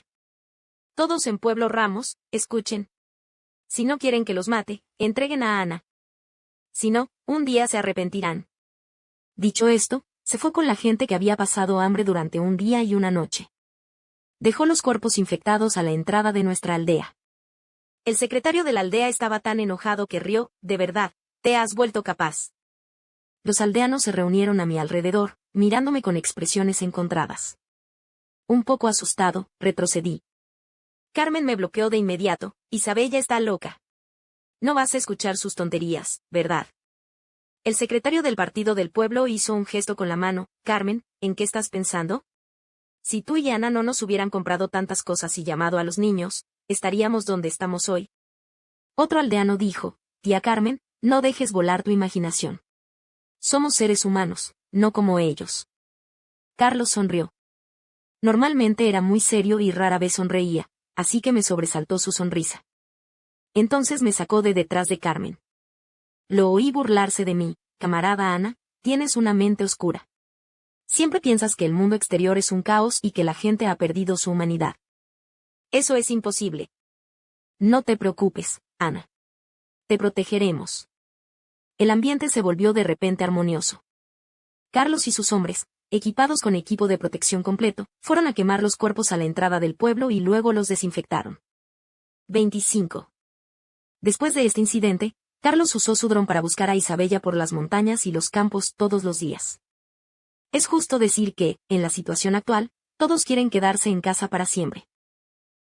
Todos en Pueblo Ramos, escuchen. Si no quieren que los mate, entreguen a Ana. Si no, un día se arrepentirán. Dicho esto, se fue con la gente que había pasado hambre durante un día y una noche. Dejó los cuerpos infectados a la entrada de nuestra aldea. El secretario de la aldea estaba tan enojado que rió, de verdad, te has vuelto capaz. Los aldeanos se reunieron a mi alrededor, mirándome con expresiones encontradas. Un poco asustado, retrocedí. Carmen me bloqueó de inmediato, Isabella está loca. No vas a escuchar sus tonterías, ¿verdad? El secretario del partido del pueblo hizo un gesto con la mano. Carmen, ¿en qué estás pensando? Si tú y Ana no nos hubieran comprado tantas cosas y llamado a los niños, estaríamos donde estamos hoy. Otro aldeano dijo, tía Carmen, no dejes volar tu imaginación. Somos seres humanos, no como ellos. Carlos sonrió. Normalmente era muy serio y rara vez sonreía, así que me sobresaltó su sonrisa. Entonces me sacó de detrás de Carmen. Lo oí burlarse de mí, camarada Ana, tienes una mente oscura. Siempre piensas que el mundo exterior es un caos y que la gente ha perdido su humanidad. Eso es imposible. No te preocupes, Ana. Te protegeremos. El ambiente se volvió de repente armonioso. Carlos y sus hombres, equipados con equipo de protección completo, fueron a quemar los cuerpos a la entrada del pueblo y luego los desinfectaron. 25. Después de este incidente, Carlos usó su dron para buscar a Isabella por las montañas y los campos todos los días. Es justo decir que, en la situación actual, todos quieren quedarse en casa para siempre.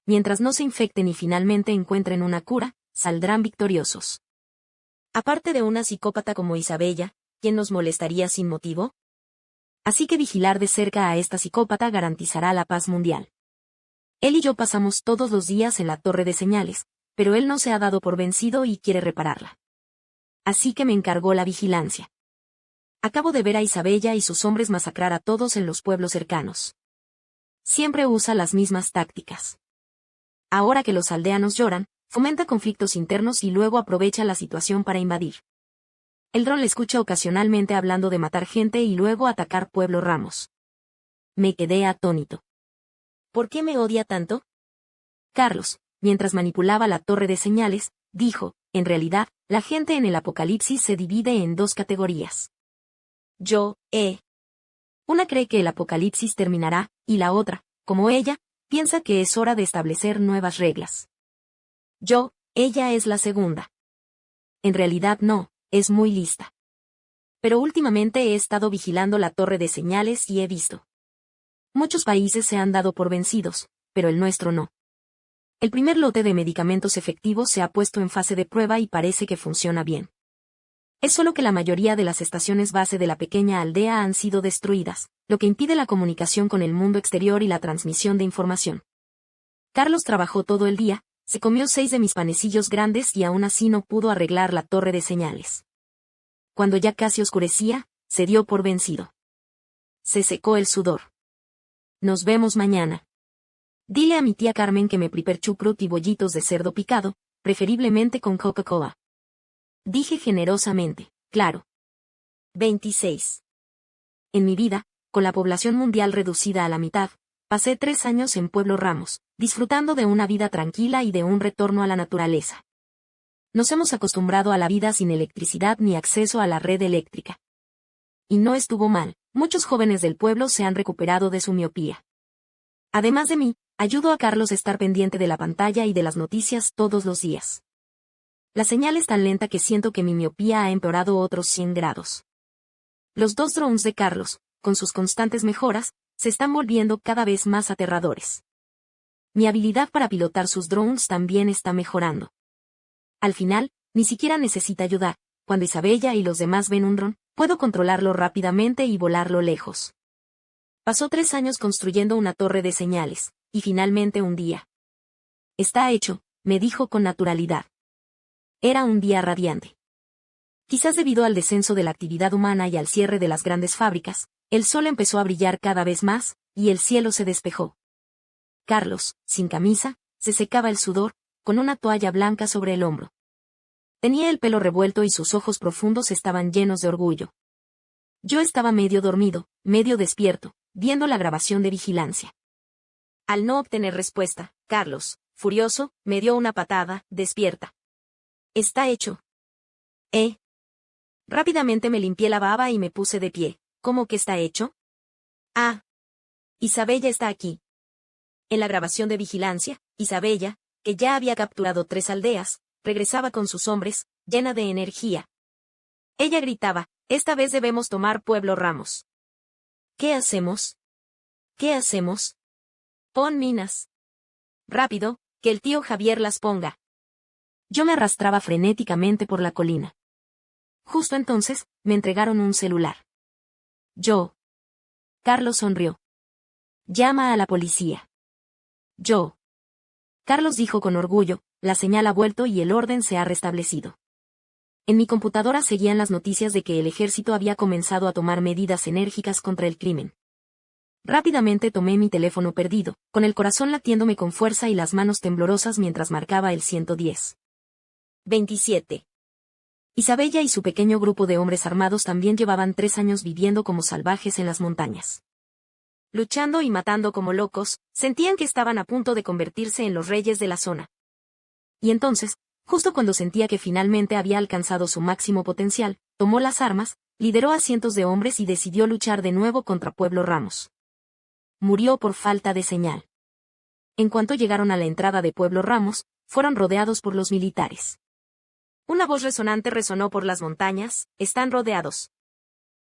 Mientras no se infecten y finalmente encuentren una cura, saldrán victoriosos. Aparte de una psicópata como Isabella, ¿quién nos molestaría sin motivo? Así que vigilar de cerca a esta psicópata garantizará la paz mundial. Él y yo pasamos todos los días en la torre de señales, pero él no se ha dado por vencido y quiere repararla. Así que me encargó la vigilancia. Acabo de ver a Isabella y sus hombres masacrar a todos en los pueblos cercanos. Siempre usa las mismas tácticas. Ahora que los aldeanos lloran, fomenta conflictos internos y luego aprovecha la situación para invadir. El dron le escucha ocasionalmente hablando de matar gente y luego atacar Pueblo Ramos. Me quedé atónito. ¿Por qué me odia tanto? Carlos, mientras manipulaba la torre de señales, dijo, en realidad, la gente en el apocalipsis se divide en dos categorías. Una cree que el apocalipsis terminará, y la otra, como ella, piensa que es hora de establecer nuevas reglas. Ella es la segunda. En realidad no, es muy lista. Pero últimamente he estado vigilando la torre de señales y he visto. Muchos países se han dado por vencidos, pero el nuestro no. El primer lote de medicamentos efectivos se ha puesto en fase de prueba y parece que funciona bien. Es solo que la mayoría de las estaciones base de la pequeña aldea han sido destruidas, lo que impide la comunicación con el mundo exterior y la transmisión de información. Carlos trabajó todo el día, se comió 6 de mis panecillos grandes y aún así no pudo arreglar la torre de señales. cuando ya casi oscurecía, se dio por vencido. Se secó el sudor. Nos vemos mañana. Dile a mi tía Carmen que me prepare chucrut y bollitos de cerdo picado, preferiblemente con Coca-Cola. Dije generosamente, claro. 26. En mi vida, con la población mundial reducida a la mitad, pasé 3 años en Pueblo Ramos, disfrutando de una vida tranquila y de un retorno a la naturaleza. Nos hemos acostumbrado a la vida sin electricidad ni acceso a la red eléctrica. Y no estuvo mal, muchos jóvenes del pueblo se han recuperado de su miopía. Además de mí, ayudo a Carlos a estar pendiente de la pantalla y de las noticias todos los días. La señal es tan lenta que siento que mi miopía ha empeorado otros 100 grados. Los 2 drones de Carlos, con sus constantes mejoras, se están volviendo cada vez más aterradores. Mi habilidad para pilotar sus drones también está mejorando. Al final, ni siquiera necesita ayudar. Cuando Isabella y los demás ven un dron, puedo controlarlo rápidamente y volarlo lejos. Pasó 3 años construyendo una torre de señales, y finalmente un día. Está hecho, me dijo con naturalidad. Era un día radiante. Quizás debido al descenso de la actividad humana y al cierre de las grandes fábricas, el sol empezó a brillar cada vez más, y el cielo se despejó. Carlos, sin camisa, se secaba el sudor, con una toalla blanca sobre el hombro. Tenía el pelo revuelto y sus ojos profundos estaban llenos de orgullo. Yo estaba medio dormido, medio despierto, viendo la grabación de vigilancia. Al no obtener respuesta, Carlos, furioso, me dio una patada, despierta. Está hecho. Rápidamente me limpié la baba y me puse de pie. ¿Cómo que está hecho? Ah. Isabella está aquí. En la grabación de vigilancia, Isabella, que ya había capturado 3 aldeas, regresaba con sus hombres, llena de energía. Ella gritaba, esta vez debemos tomar Pueblo Ramos. ¿Qué hacemos? ¿Qué hacemos? Pon minas. Rápido, que el tío Javier las ponga. Yo me arrastraba frenéticamente por la colina. Justo entonces, me entregaron un celular. Carlos sonrió. Llama a la policía. Carlos dijo con orgullo, la señal ha vuelto y el orden se ha restablecido. En mi computadora seguían las noticias de que el ejército había comenzado a tomar medidas enérgicas contra el crimen. Rápidamente tomé mi teléfono perdido, con el corazón latiéndome con fuerza y las manos temblorosas mientras marcaba el 110. 27. Isabella y su pequeño grupo de hombres armados también llevaban 3 años viviendo como salvajes en las montañas. Luchando y matando como locos, sentían que estaban a punto de convertirse en los reyes de la zona. Y entonces, justo cuando sentía que finalmente había alcanzado su máximo potencial, tomó las armas, lideró a cientos de hombres y decidió luchar de nuevo contra Pueblo Ramos. Murió por falta de señal. En cuanto llegaron a la entrada de Pueblo Ramos, fueron rodeados por los militares. Una voz resonante resonó por las montañas, están rodeados.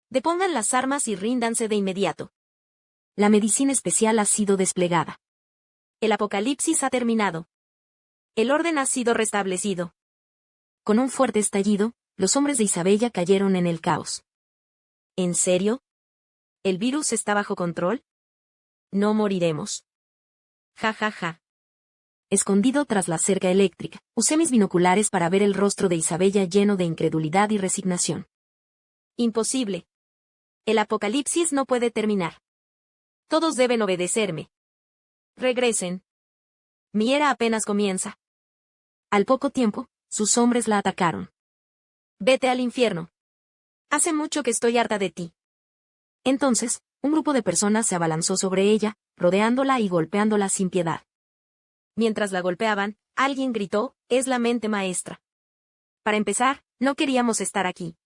Depongan las armas y ríndanse de inmediato. La medicina especial ha sido desplegada. El apocalipsis ha terminado. El orden ha sido restablecido. Con un fuerte estallido, los hombres de Isabella cayeron en el caos. ¿En serio? ¿El virus está bajo control? No moriremos. Ja ja ja. Escondido tras la cerca eléctrica, usé mis binoculares para ver el rostro de Isabella lleno de incredulidad y resignación. Imposible. El apocalipsis no puede terminar. Todos deben obedecerme. Regresen. Mi era apenas comienza. Al poco tiempo, sus hombres la atacaron. Vete al infierno. Hace mucho que estoy harta de ti. Entonces, un grupo de personas se abalanzó sobre ella, rodeándola y golpeándola sin piedad. Mientras la golpeaban, alguien gritó, es la mente maestra. Para empezar, no queríamos estar aquí.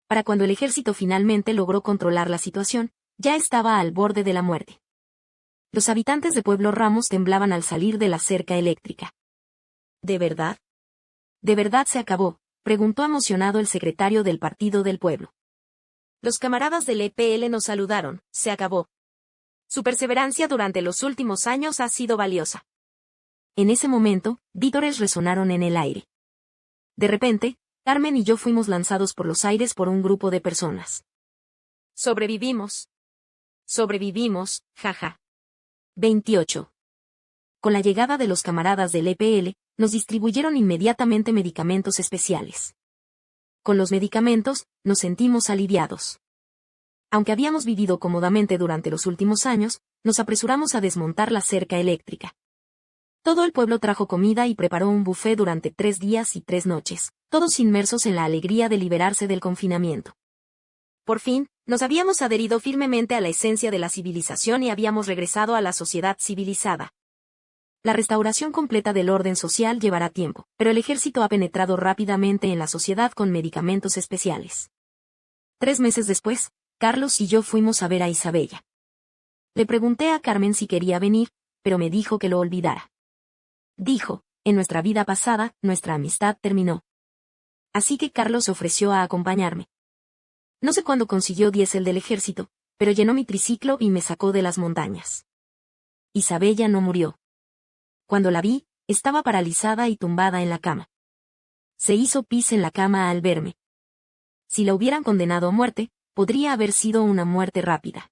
Para cuando el ejército finalmente logró controlar la situación, ya estaba al borde de la muerte. Los habitantes de Pueblo Ramos temblaban al salir de la cerca eléctrica. ¿De verdad? ¿De verdad se acabó?, preguntó emocionado el secretario del Partido del Pueblo. Los camaradas del EPL nos saludaron, se acabó. Su perseverancia durante los últimos años ha sido valiosa. En ese momento, vítores resonaron en el aire. De repente, Carmen y yo fuimos lanzados por los aires por un grupo de personas. Sobrevivimos. Sobrevivimos, jaja. 28. Con la llegada de los camaradas del EPL, nos distribuyeron inmediatamente medicamentos especiales. Con los medicamentos, nos sentimos aliviados. Aunque habíamos vivido cómodamente durante los últimos años, nos apresuramos a desmontar la cerca eléctrica. Todo el pueblo trajo comida y preparó un buffet durante 3 días y 3 noches, todos inmersos en la alegría de liberarse del confinamiento. Por fin, nos habíamos adherido firmemente a la esencia de la civilización y habíamos regresado a la sociedad civilizada. La restauración completa del orden social llevará tiempo, pero el ejército ha penetrado rápidamente en la sociedad con medicamentos especiales. 3 meses después, Carlos y yo fuimos a ver a Isabella. Le pregunté a Carmen si quería venir, pero me dijo que lo olvidara. Dijo, en nuestra vida pasada, nuestra amistad terminó. Así que Carlos se ofreció a acompañarme. No sé cuándo consiguió diésel del ejército, pero llenó mi triciclo y me sacó de las montañas. Isabella no murió. Cuando la vi, estaba paralizada y tumbada en la cama. Se hizo pis en la cama al verme. Si la hubieran condenado a muerte, podría haber sido una muerte rápida.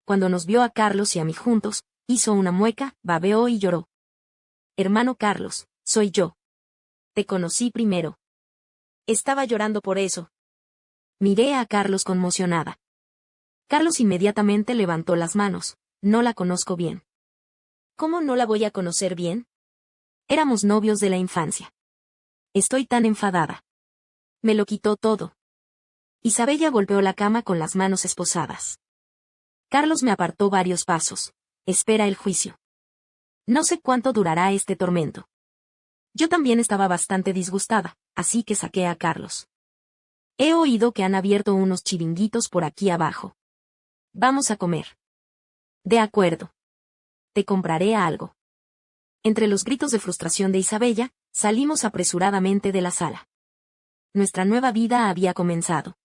Cuando nos vio a Carlos y a mí juntos, hizo una mueca, babeó y lloró. Hermano Carlos, soy yo. Te conocí primero. Estaba llorando por eso. Miré a Carlos conmocionada. Carlos inmediatamente levantó las manos. No la conozco bien. ¿Cómo no la voy a conocer bien? Éramos novios de la infancia. Estoy tan enfadada. Me lo quitó todo. Isabella golpeó la cama con las manos esposadas. Carlos me apartó varios pasos. Espera el juicio. No sé cuánto durará este tormento. Yo también estaba bastante disgustada, así que saqué a Carlos. He oído que han abierto unos chiringuitos por aquí abajo. Vamos a comer. De acuerdo. Te compraré algo. Entre los gritos de frustración de Isabella, salimos apresuradamente de la sala. Nuestra nueva vida había comenzado.